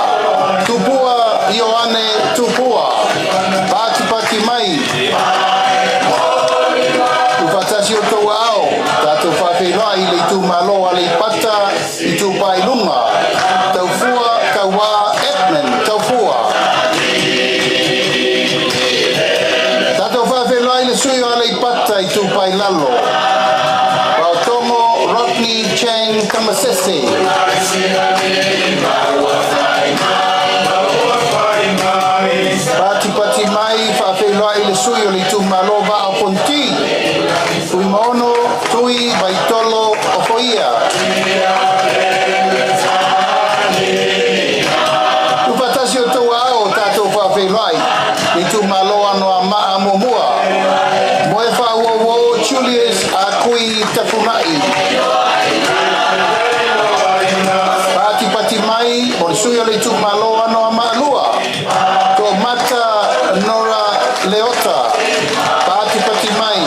Tupua Ioane Tupua. Pati mai. Tupatasi o tau ao tātou whawhenai le Itumalo a le pata i tupai lunga. Taufua kawa Edmund Taufua. tangata I tupai lalo. Wautongo Rodney Chang Kamasese. Pati mai whawheloa I le sui o le Itumalo wa o ponti. Tui maono, tui baitolo o foia. Tupatasi o tau ao tātou whawheloa I Itumalo ano a maa momua. Moe whauowo Julius a kui tapunai. Pati mai o le sui o le Itumalo ano a maa lua. Ko mata Nora Leota. Pati mai.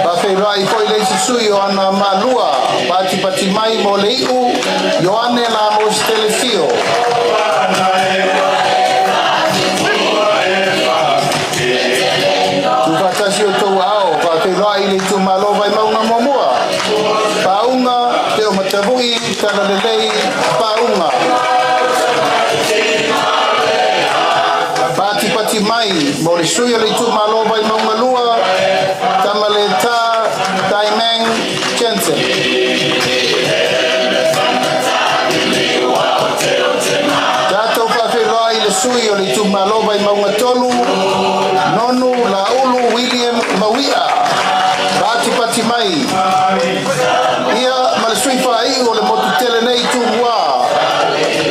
Pawhewai koi leisi sui o ana malua. Pati mai mo le iu. Ioane la mo stelefio. Tupatasi o tau ao. Pawhewai le Itumalo vai maunga momua. Paunga te o matavui tala lelei paunga. Pati mai mo le sui o le Itumalo vai maunga lua. Tamaleta Taimeng Jensen. Tātou whawheloa I le sui o le Itumalo vai maunga tolu. Nonu Laulu William Mawia. Pati mai. Ia ma le sui whai o le motu tele nei tumua.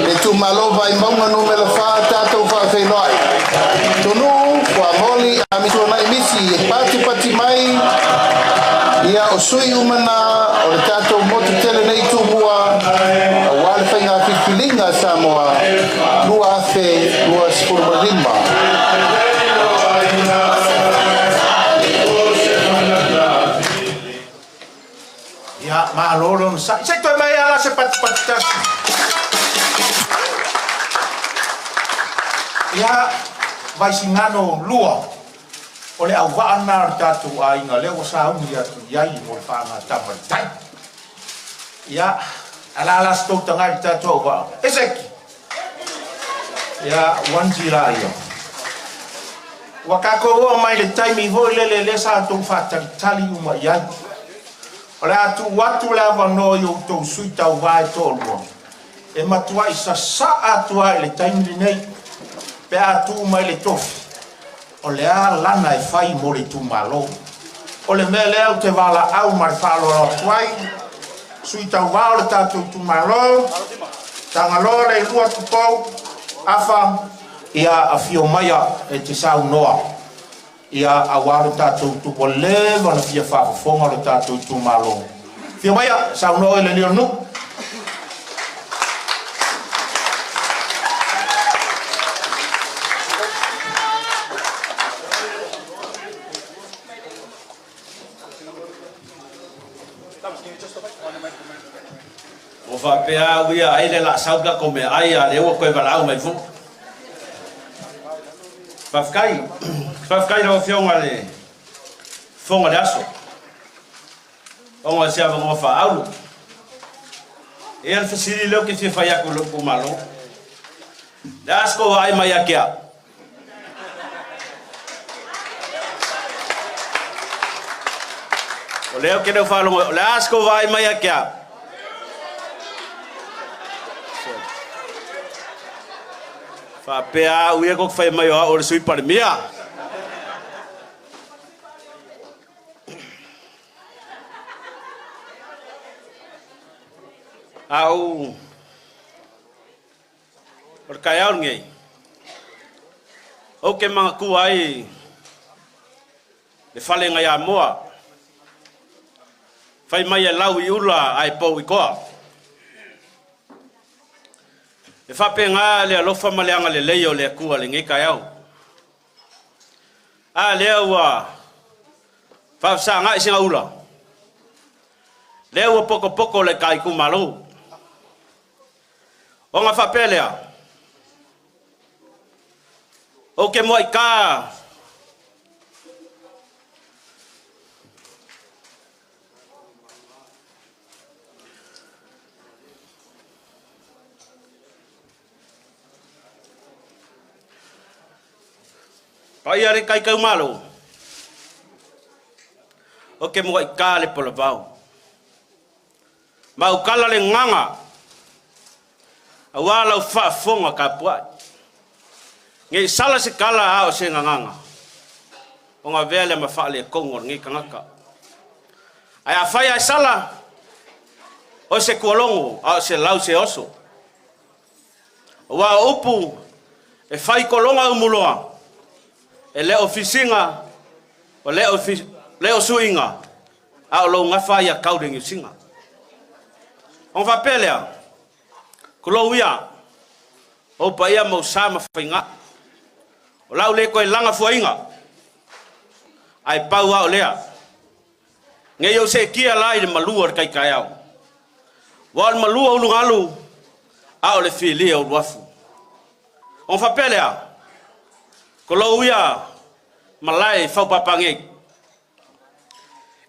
Le Itumalo vai maunga numera wha tātou whawheloa. Tonu kwa moli a mitona I misi. Pati mai. Ia o sui umana o le tātou motu tele nei tumua. A wale whainga whiwhilinga Samoa. Lua afe, lua sipurmalima. Ia maalolo na sa. Isa toi mai ala se pati tasi. Ia Vaisigano lua. O le au waana tātou a inga leo sa uni atu iai mo le whaanga tamaritai. Ia ala stou tangari tātou au wā. Eseki. Ia wanji la ia. Wakako ua mai le taimi hoi le sa tau whātaritali uma iai. O le atu watu le awano I o tau sui tau wae tōlua. E matua I sa atua I le taimi nei. Pe atu mai le tofi. O le a lana e whai mo le Itumalo. O le mea leo te wala au mare whalo o tuai. Sui tau wao le tātou Itumalo. Tangalo le lua tupou. Afa. Ia a fio maia e te sau noa. Ia a wale tātou tupo lewa na fia whafafonga le tātou Itumalo. Fio maia, sau noa le leo nuk. O whapea uia aile la sauka ko me aia le ua koe walau mai fu. Whafkai rao whionga le whonga le aso. Onga sea wangoa wha aulu. E al whasiri leo ke whiwhai aku lupu malo. Le asko wa ai mai akea. O leo ke leo whalongo. Le asko wa ai mai akea. Whapea uia kok whai mai o le sui pare mea. Au. Or kai au ngei. O ke mga kuai. Le whale ngai a moa. Whai mai e lau I ula ai pou I koa. E whapenga le alofa maleanga le leio le kua le ngei kai au. A lea ua whawsa ngai singa ula. Lea ua poko le kai kumalo. O ngā whapelea. O ke moa I ka. Pai are kai Itumalo. O ke mo ka le pola vau. Mau kala le nganga. Awala fa fonga ka puat. Ngai sala se kala ao se nganga. O nga vele ma fa le kongo ngai kangaka. Ai afai ai sala. O se kualongo, ao se lau se oso. Wa upu e fai kolonga umuloa. E le ofisinga o le suinga. Ao lo nga fai a kauding singa. On va pelea. Kulouia. O paia mo sama fainga. O lau le koe langa fuainga. Ai pau au lea. Ngai o se kia lai le malua kai kai au. Wal malua ulungalu. Au le filia o wafu. On va pelea. Kulouia. Malai fau papangi.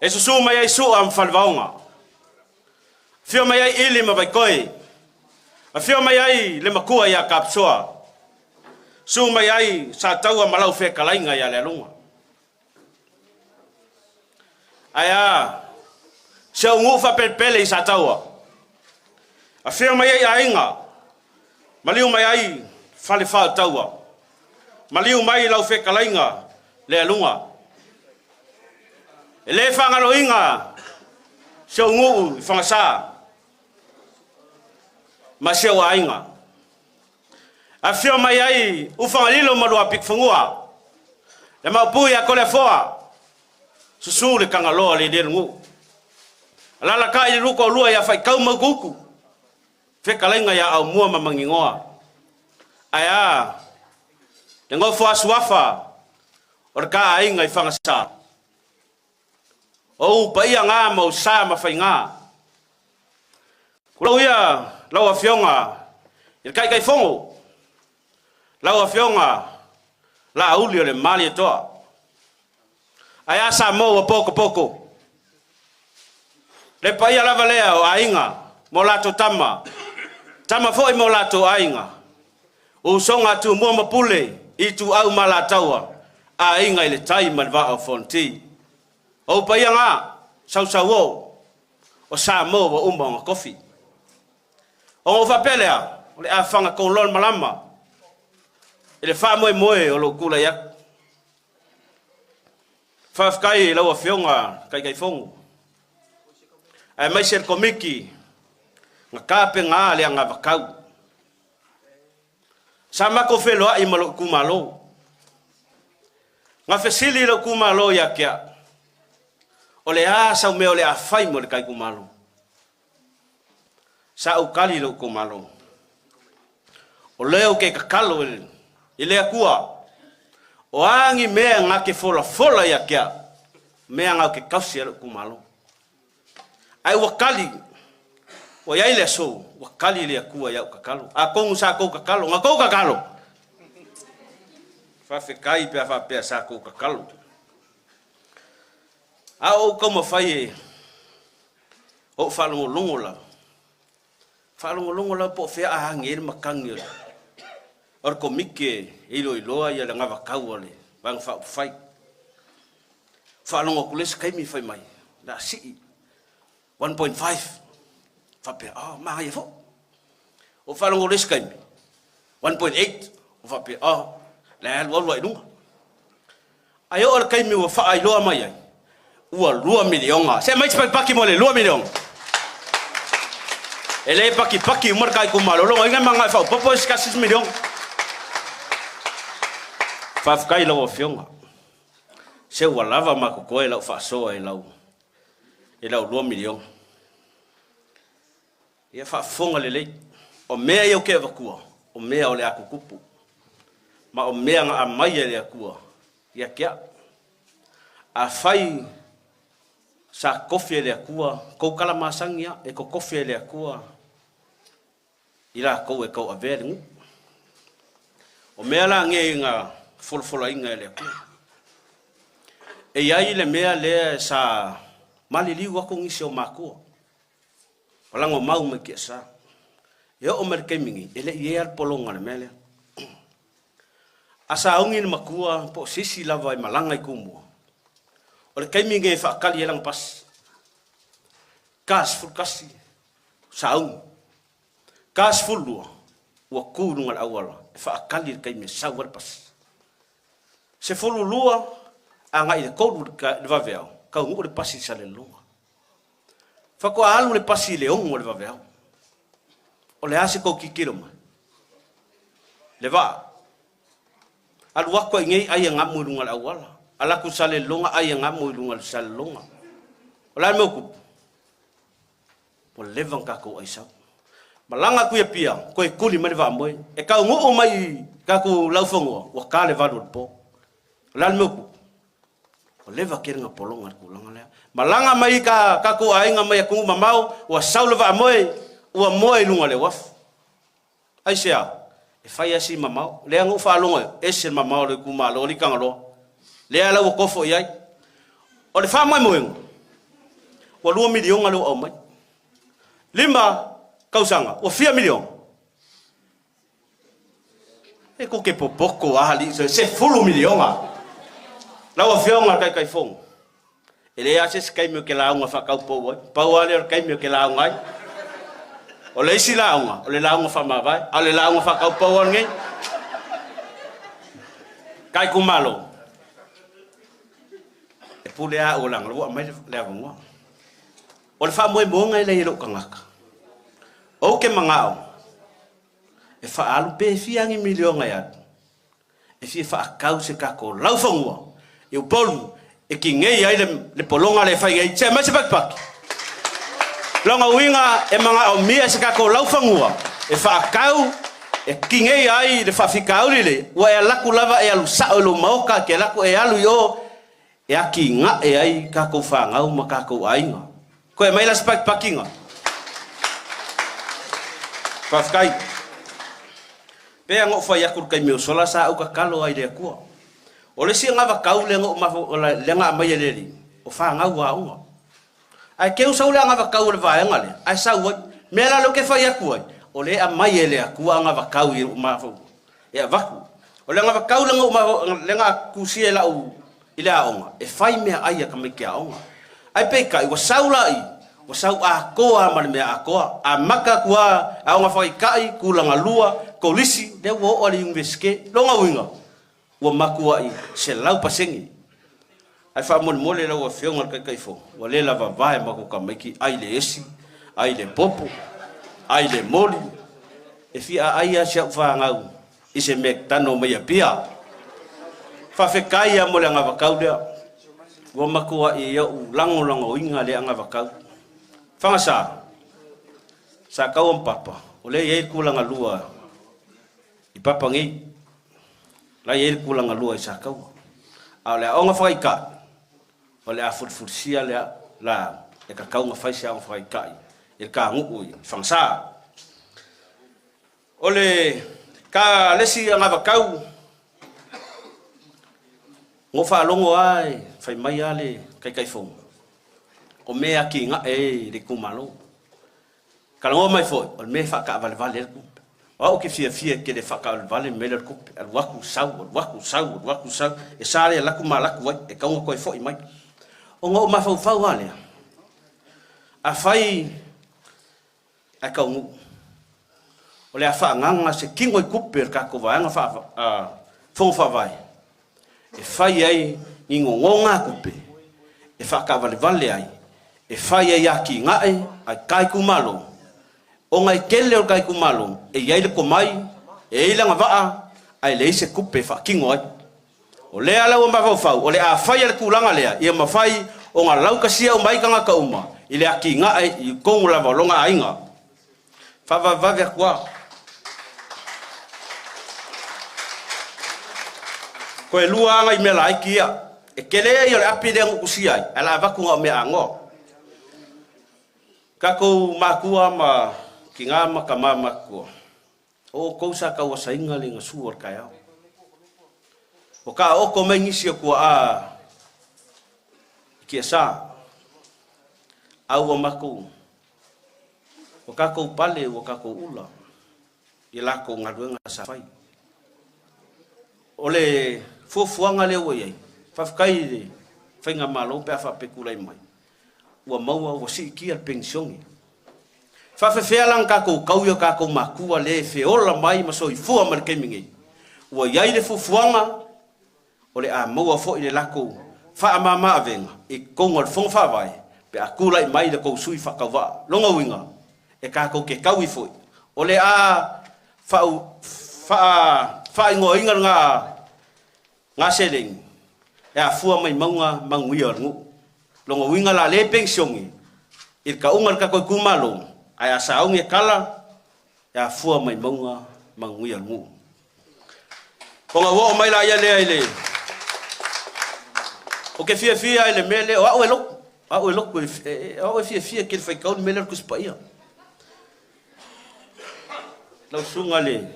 E susu mai ai su am falvaunga. Fio mai ai ili ma vai koi. A fio mai ai le makua ia kapsoa. Su mai ai sa taua malau fe kalainga ia le lunga. Aya. Se ungu fa pelpele sa taua. A fio mai ai ainga. Maliu mai ai fale fa taua. Maliu mai lau fe kalainga le lunga. Ele fangalo inga. Se ungu fangasa. Maseo ainga. A fio mai ai ufangalilo malua pikfungua. Le maupui a kole foa. Susu le kangaloa le delungu. Alala kai le luko lua ya fai kau maguku. Fekalenga ya au mua mamangingoa. Aya. Le ngofu asuafa. Orka ainga ifangasa. O paia nga mau sa mafai nga. Kulau lawa fionga il kai fongo lawa fionga la ulio le mali toa aya sa mo poko le paia lava lea o ainga molato tama foi molato ainga o songa tu mo mapule itu au malatawa ainga ile tai malva o fonti o paia nga sau o sa mo o umba coffee. O fa pelea, o le afanga ko lol malama. Ele fa moe o lo kula yak. Fa kai lawa fionga kai fongo. Ai mai ser komiki. Nga kape nga le nga vakau. Sama ko felo ai malo kumalo. Nga fesili lo kumalo yakya. O le asa o me o le afai mo le kai kumalo. Sa ukali lo kumalo. O leo ke kakalo ile akua. O angi mea ngake fola ya kia. Mea ngake kausi lo kumalo. Ai wakali. O ya ile so wakali ile akua ya kakalo. Akong sa ko kakalo, ngako kakalo. Fa fe kai pe fa pe sa ko kakalo. Au como fai o falo longola. Falongo la po fe a ngir makangi. Or komike ilo ya nga vakawale bang fa fai. Falongo kules kai mi fai mai. Da si 1.5 fa pe ma ya fo. O falongo les kai 1.8 o fa pe la lo lo idunga. Ayo or kai mi o fa ai lo mai ai. Ua 2 milionga. Se mai paki mole 2 milionga. Ele paki umar kai kumalo lo ngai manga fa popo escasis million. Fa kai lo fionga. Se walava makoko ela fa so ela 2 million. Ia fa fonga lele. O mea yo ke vakua. O mea ole akukupu. Ma o mea nga mai ele akua. Ia kia. A fai sa kofi ele akua, ko kala masangia e ko kofi ele akua. Ila ko e ko averingu. O mea la nge nga folfola inga ele akua. E ia le mea le sa malili wako ngisi o makua. Palango mau me kiesa. Ia o merkemingi ele ia polonga le mele. asa ongi ni makua po sisi lava i malanga i kumua. O le kaimi nge whaakali elang pas. Kas ful kasi. Sa ongi. Kas ful lua. Ua kūrunga awala. E whaakali le kaimi sa war pas. Se fulu lua. A ngai le koudu le waweau. Kau ngu le pasi sa le lunga. Whakoa alu le pasi le ongo le waweau. O le ase kou kikiro mai. Le waa. Alu wako ingei ai ngamu lunga le awala. Ala ku sale longa ai ngamu lunga le sale longa. Ola me ku. O levang ka ko ai sau. Malanga ku ia pia, ko e kuli mai va moi. E ka ngo mai ka ku laufongo, wa ka le valu po. Ola me ku. O leva keringa polonga ku langa le. Malanga mai ka ku ai nga mai ku mamau, wa sau le va moi, wa moi lunga le waf. Ai sia. E fai asi mamau, le ngu fa longa, ese mamau le ku malo li kangalo. Le ala wo kofo yai. O le fa mai moeng. Wa 2 milion alu au mai. 5 kausanga, o 4 milion. E ko ke popoko ali, se fulu milion a. La o fionga kai fong. Ele ase skai me ke la nga fa kau po boy. Pa wale kai me ke la ngai. O le isi la nga, o le la nga fa ma vai, o le la nga fa kau po ngai. Kai ku malo. E pule a o lang lo mai le ngo. O le fa mo ngai le lo kangaka. O ke mangao. E fa alu pe fiangi milion ngai at. E fi fa kau se ka ko lau fangua. E o polu e ki ngei ai le polonga le fai ngai che mai se pak. Longa winga e manga o mia se ka ko lau fangua. E fa kau e ki ngei ai le fa fikau le. Wa e laku lava e alu sa o lo maoka ke laku e alu yo. E aki nga e ai ka ko fa ngau ma ka ko ainga. Ko e mai la spak pakinga. Fafkai. Pe ngo fa yakur kai meu sola sa o ka kalo ai de ku. O le si ngava kau le ngo ma le nga mai le li. O fa ngau wa unga. Ai ke usa le ngava kau le va ngale. Ai sa wo me la lo ke fa yaku. O le a mai le ku ngava kau i ma fo. E vaku. O le ngava kau le ngo ma le nga ku si la u ile a onga. E fai me ai ka me ke a onga. Ai pe kai wa saula i. O sau a koa ma me a koa a maka kua a nga fai kai kulanga lua ko lisi de wo o le inveske longa winga o makua i se lau pasengi ai fa mon mole la o fionga kai fo o le lava vai ma ko kamiki ai le esi ai le popo ai le moli e fi ai a se fa ngau i se mek tano me pia fa fe kai a mole nga vakauda o makua i yo lango lango winga le nga vakau Fangasa, sa kau papa, oleh ye kulang alua, ipapa ngi, la ye kulang alua sa kau, oleh orang fai ka, oleh afut sia la, eka kau ngafai sia fai ka, eka ngui, fangasa, oleh ka lesi ngava kau, ngofa longo ai, fai mai ale kai fong. O me aki nga e le kumalo. Kalau mai foi, o me fa ka vale ku. O ke fia ke le fa ka vale me le ku. Al waku sau. E sare la kumala ku e ka ngo ko foi mai. O ngo ma fa wale. A fai a ka ngo. O le a fa nganga se kingo ku per ka ko va nga fa fo fa vai. E fai ai ningo ngonga ku pe. E fa ka vale ai. E fai ai aki ngae, ai kai kumalo. O ngai kele o kai kumalo, e iai le komai, e ilanga waa, ai le se kupe fa kingo ai. O lea lau o mawau, o le a fai ale kulanga lea, ia mawhai o ngā lau kasia o mai kanga ka uma, i le aki ngae, i kongu lava longa ainga. Whawawawea kua. Ko e lua anga i mea lai kia, e kele i o le api le angu kusiai, ala avakunga o mea angoa. Kako makua ma ki ngā maka mamakua. O kousa ka wasainga le ngā suor kai au. O ka oko mai ngisi o kua a kia sa. Au o maku. O kako pale o kako ula. I lako ngā ruenga sa fai. ole fuafuanga le o iai faafekai le faiga malo pe a faapekulai mai ua maua ua siʻiki al pensiongi faafefea laga kakou kau ia kakou makua le feola mai ma soifua ma le kaimigei ua iai le fuafuaga o le a maua foʻi le lakou faamāmā avega I konga le fonga faavae pe a kulai mai le kou sui whakawaa longa winga e kakou ke kaui foʻi o le a whaingoa inga ngā seleng e a fua mai maunga manguia ngu longa winga la le pensiongi I ka unga le kakoi kumalo ai a saungi e kala e a fua mai maunga manguia ngu konga wo mai la ia le o ke fia ele mele o au elok o fia ke fai kaun mele ku spaia lau sunga le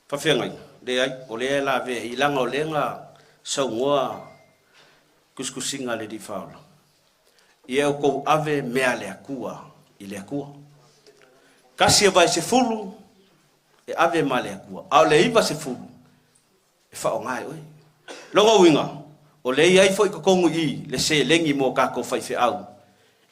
fa fengai de ai o le la ve I langa o lenga saungoa kuskusinga le di faula I e ko ave mea le akua I le akua kasi vai se fulu e ave ma le akua au le iva se fulu e fa o ngai oi longa winga o le ai foi ko kongu I le se lengi mo ka ko fai fe au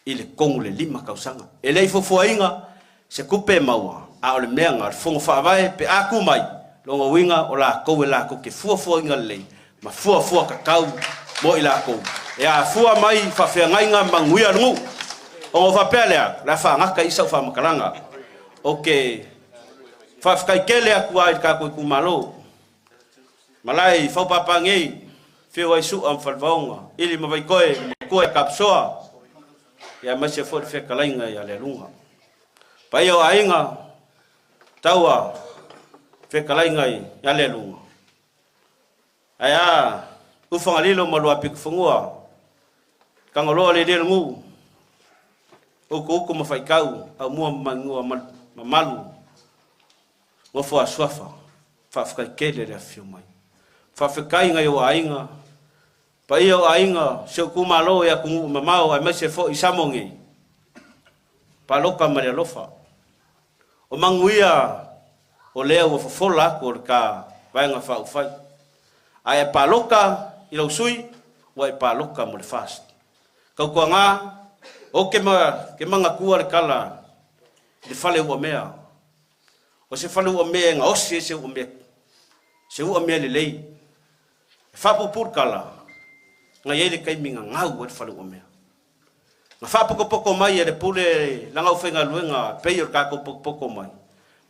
I le kongu le lima kausanga e le fo foinga se kupe maua a o le meanga fonga fa vai pe aku mai longa winga o la ko e la ko ke foinga le ma fua ka kau mo I la ko e a fua mai fa fe ngainga manguia ngu o fa pele la fa ngaka isa fa makalanga okay fa kai kele aku ai ka ko kumalo malai fa papa ngei fio ai su am falvaunga ili ma vai koe kapsoa ya ma se for fe kalainga ya le lunga pai o ainga taua fe kalainga ya le lunga aya ufanga lilo malua pik fungua kangolo le de ngu o ma fai kau a mua mangua malu ngo fo aswafa fa fa kele le fio mai fa fa kai ngai o ainga pa ia ainga se kumalo ya kungu mamao ai mase fo isamongi pa loka mare lofa o manguia o leo o fofola ko ka vai nga fa ufai ai pa loka I lo sui wa pa loka mo le fast ka ko nga o ke manga kua le kala de fale o mea o se fale o mea nga o se o mea le lei fa pur kala nga yele kai minga ngau wat fale o mea nga fa poko mai e pule langa o fenga luenga peyor ka ko poko mai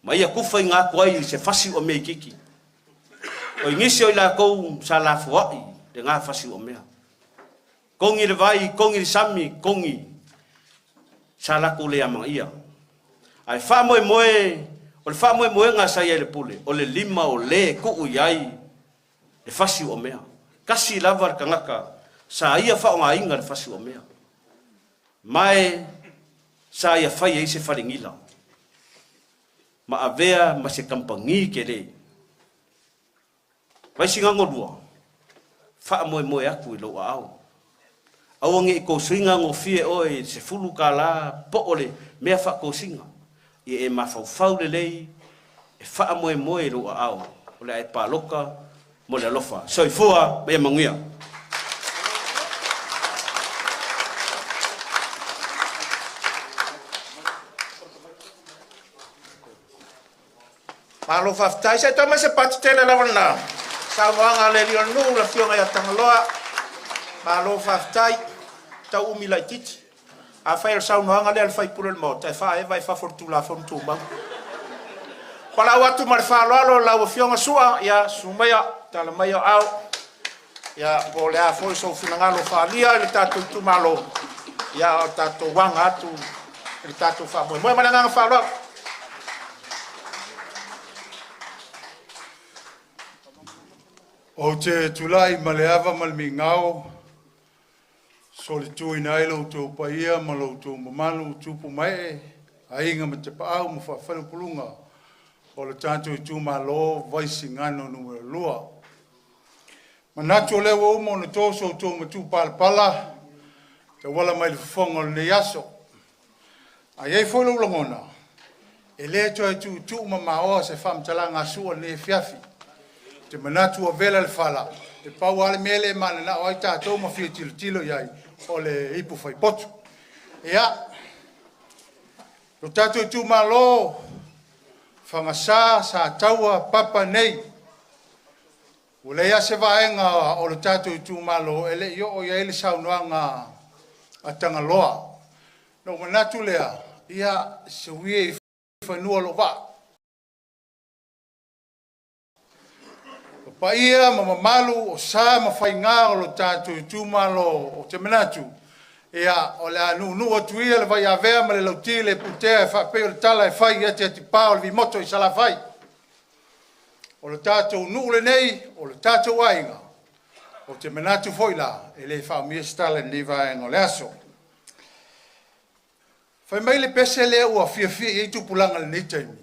mai ya ku fai nga ko ai se fasi o mea kiki o ingisi o la ko sala foi de nga fasi o mea kongi le vai kongi le sami kongi sala ko le ama ia ai fa moe o le fa moe nga sa ye le pule o le lima o le ku uyai le fasi o mea kasi lavar kangaka sa ia fa nga inga le fasi o mea mai sa ia fa ye se faringila ma avea ma se kampangi kele Vaisigano dua fa moe aku I lo au awangi ko singa ngo fie oi se fulu kala po ole me fa ko singa e ma fa le lei e fa moe lo au ole ai pa loka mo le lofa so ifua be manguia Malo faftai se toma se patitele la wana. Sa wanga le rio nu la fionga ya tangaloa. Malo faftai ta umila titi. A fair sa wanga le fai puro el mot. Fa e vai fa fortuna fontumba. Pala watu mar fa lo la fionga sua ya sumaya tala maya au. Ya pole a foi so finangalo fa lia le tatu Itumalo. Ya tatu wanga tu le tatu fa mo malanga fa lo. O te tulai maleava malmingao, soli tui nai lo tō paia, ma lo tō mamalu tupu mai, a inga ma te paau ma whawhanu pulunga, o le tātou Itumalo, Vaisigano Numera lua. Ma natu o lewa umo na tōso tō matu pala, te wala mai le whafonga le ne yaso. A iei wholo langona, e le toa tu ma maoa se whamtalanga sua ne fiafi. te manatu o vela le fala. E pau ale mele mana na o ai tātou ma fia tilo iai o le ipu fai potu. Ia, lo tātou i Itumalo, whangasā sa taua papa nei. O le ia se vaenga o le tātou i Itumalo, ele i o ia ele saunoanga a tangaloa. No manatu lea, ia se uie i whanua lo wa. Pa ia mamalu o sa mawhainga o lo tātou i Itumalo o te manatu. Ia o le anu atu ia le vai avea ma le lauti le putea e whapeo le tala e whai ia te ati pao le vimoto i sala whai. O le tātou le nei, o le tātou ainga. O te manatu foila e le whaumia stala ni vaenga o le aso. Whai mai le pese le ua fia i tupulanga le nei taimi.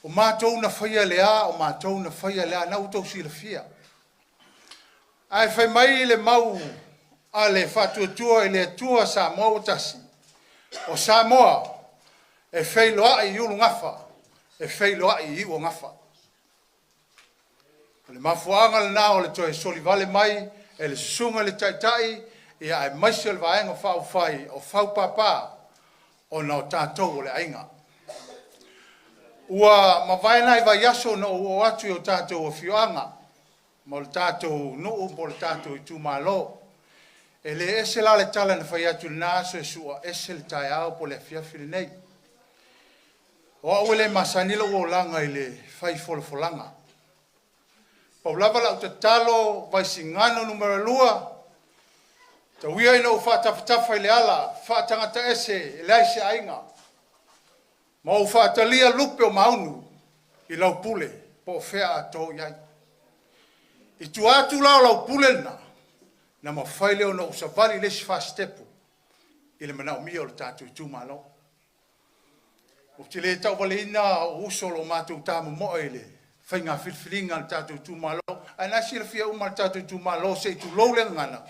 O mātou na whaia lea, o mātou na whaia lea, na utau si le fia. Ai whai mai le mau a le whatuatua e le atua Samoa o tasi. O Samoa e whailoa i ulu ngafa, e whailoa i iwa ngafa. O le mafuanga le nao le toe soli vale mai, e le susunga le taitai, ia e maisi le vaenga whau whai, o whau papa, o nao tātou o le ainga. Ua mawaena i vai aso no ua atu o tātou o fioanga, mo le tātou nuu mo le tātou I Itumalo. E le ese la le tala na whai atu nāso e sua ese le tai au po le fiafili nei. O au le masanilo o langa I le whai folfolanga. Pau lava lau te talo Vaisigano Numera 2. Ta wia ina u whaatawhatafa I le ala, whaatangata ese, le aise ainga. Ma u whaatalia lupe o maunu I lau pule, po whea ato iai. I tu atu lau pule na ma whaile o na usavali lesi whastepu, I le manao mia o le tātou I Itumalo. O te le tau wale ina o usolo o mātou tāmu moa I le whainga whilwhilinga le tātou I Itumalo, a nasi le fia uma le tātou I Itumalo se I tu lau le ngana.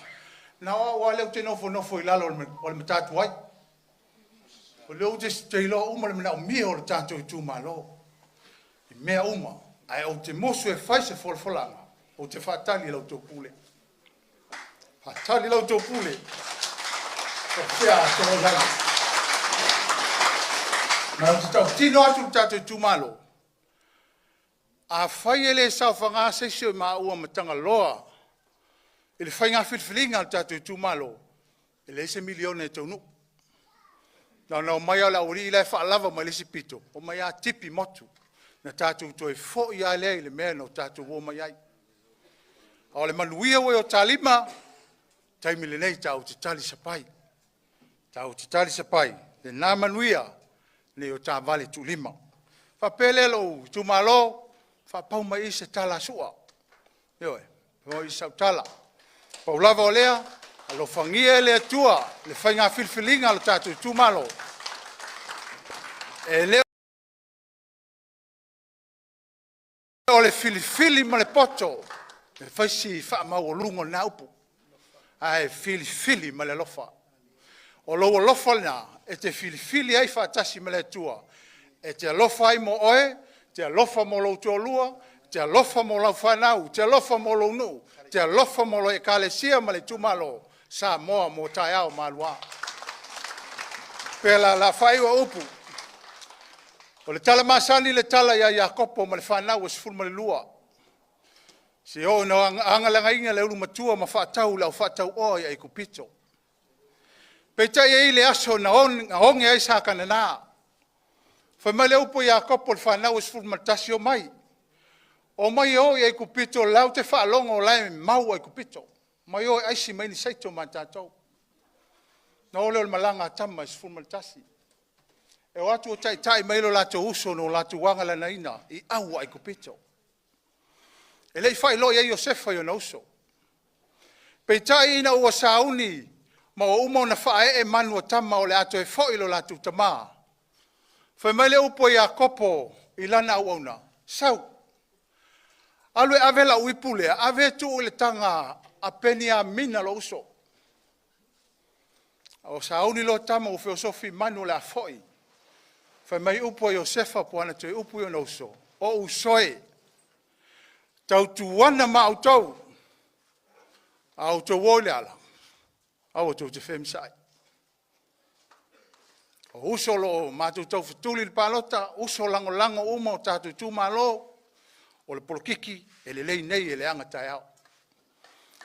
Na o leo te nofo I lalo o le matatu ai. O leo te ilo uma le manao mia o le tātou I Itumalo. I mea uma, ai o te mosu e whaise folfolanga, o te whaatali lau tō pule. Whaatali lau tō pule. O whea tō langa. Na o te tau tino atu le tātou I Itumalo. A whai ele sau whanga seisio I maa ua matanga loa. I le whainga whilwhilinga le tātou I Itumalo. I le ese milione tau nu. Na mai ala uri I lai whaalava mai lesi pito. O mai a tipi motu. Na tātou toi fo I a lea I le mea no tātou o mai ai. A le manuia o talima. Taimi le nei tau te tali sapai. Tau te tali sapai. Le nā manuia ne o tā vale tu lima. Whapele lo Itumalo. Whapau mai se tala sua. Ioe. Mo I sau tala. Pau lava o lea. Alo whangia le atua. Le whainga whilwhilinga lo tātou I Itumalo. E leo. O le filifili ma le poto. E whaisi whaamau o lungo na upu. Ai filifili ma le lofa. O lo lofa na. E te filifili ai whaatasi ma le atua. E te lofa ai mo oe. Te lofa mo lo tuolua. Te lofa mo lau whanau. Te lofa mo lo nu. Te lofa mo lo e kalesia ma le Itumalo. Sa moa mo tai au malua. Pela la whai wa upu. O le tala masani le tala ia Iakopo ma le whanau e sifuru ma le lua. Se o na angalanga inga le ulu matua ma whaatau lau whaatau o ia I kupito. Peitai e le aso na onge ai sa kanana. Whai mai le upo Iakopo le whanau e sifuru ma le tasi o mai. O mai o ia I kupito lau te whaalonga o lai mau ai kupito. Mai o aisi mai ni saito ma tātou. Na ole o le malanga tama e sifuru ma le tasi. E o atu o tai mai lo lato uso no lato wangala na ina I aua ai kupito. E lei whai lo ia Iosefa I o na uso. Pei tai ina ua sauni ma o uma na whae e manu o tama o le ato e fo ilo lato tama. Whai mai le upo Iakopo I lana au auna. Sau. Alwe ave la uipule, ave tu le tanga a peni a mina lo uso. O sauni lo tama o filosofi manu le a foi. Whai mai upo Iosefa po ana tue upo I o na uso. O usoe. Tau tuana ma au tau. Au tau wole ala. Au tau te whemsai. O usolo mātou tau whetuli le pālota, uso lango lango uma o tātou tūmalo, o le polokiki, e le lei nei e le anga tai au.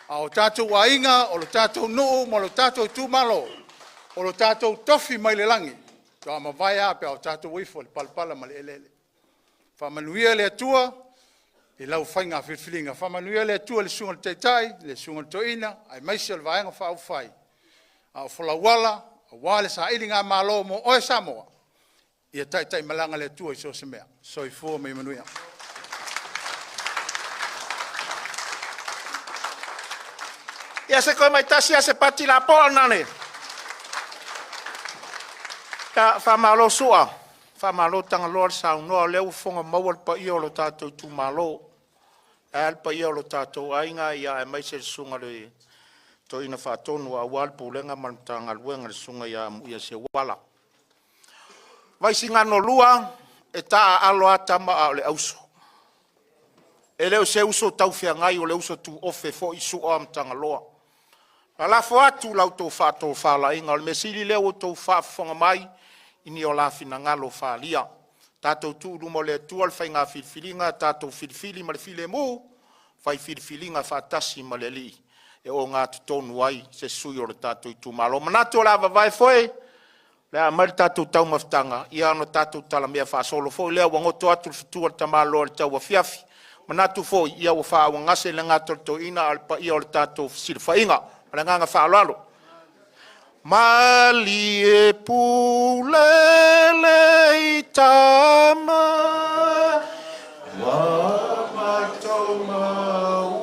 A o tātou wainga, o le tātou nuu, mo le tātou tūmalo, o le tātou tofi mai le langi, toa ma vai ape o tātou wifo le palpala ma le elele. Whamanuia le atua, e lau whainga whiwhiringa. Whamanuia le atua le sunga le teitai, le sunga le toina, ai maisi le vaenga whau whai. A o whalawala, a wale sa ili ngā malo mo oe Samoa. Ia tai malanga le atua i so se mea. So i fua mai manuia. Ia se koe mai tasi a se pati la poa nane. Ia whamalo sua. Whamalo tanga loa sau noa leu fonga maua pa ia o lo tātou tūmalo. E pa ia o lo tātou ainga ia e mai se sunga le to ina whatonu a wal pulenga manutanga luenga le sunga ia se wala. Vaisigano lua e taa alo atama a le auso. E leo se uso tau fia ngai o le uso tu ofe fo isu o amtanga loa. La fo atu lau tō whātō whāla inga, le mesiri leo o tō whāwhonga mai, ini o la fina ngalo whālia. Tātou tūru mo le tual whai ngā whirwhiringa, tātou whirwhiri ma le while mū, whai whirwhiringa whātasi ma le li. E o ngā tutonu ai, se sui o le tātou Itumalo. Manatu o la vai foe, lea mari tātou tau maftanga, ia ano tātou tala mea whāsolo foe, lea wangoto atu le fitua le tamalo le tau wa fiafi. Manatu foe, ia o whāwangase le ngā tolto ina, alpa ia o le tātou sirwhainga. Ala nganga whaalalo. Mali e pulele i tama, wa matou maua.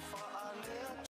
whaalea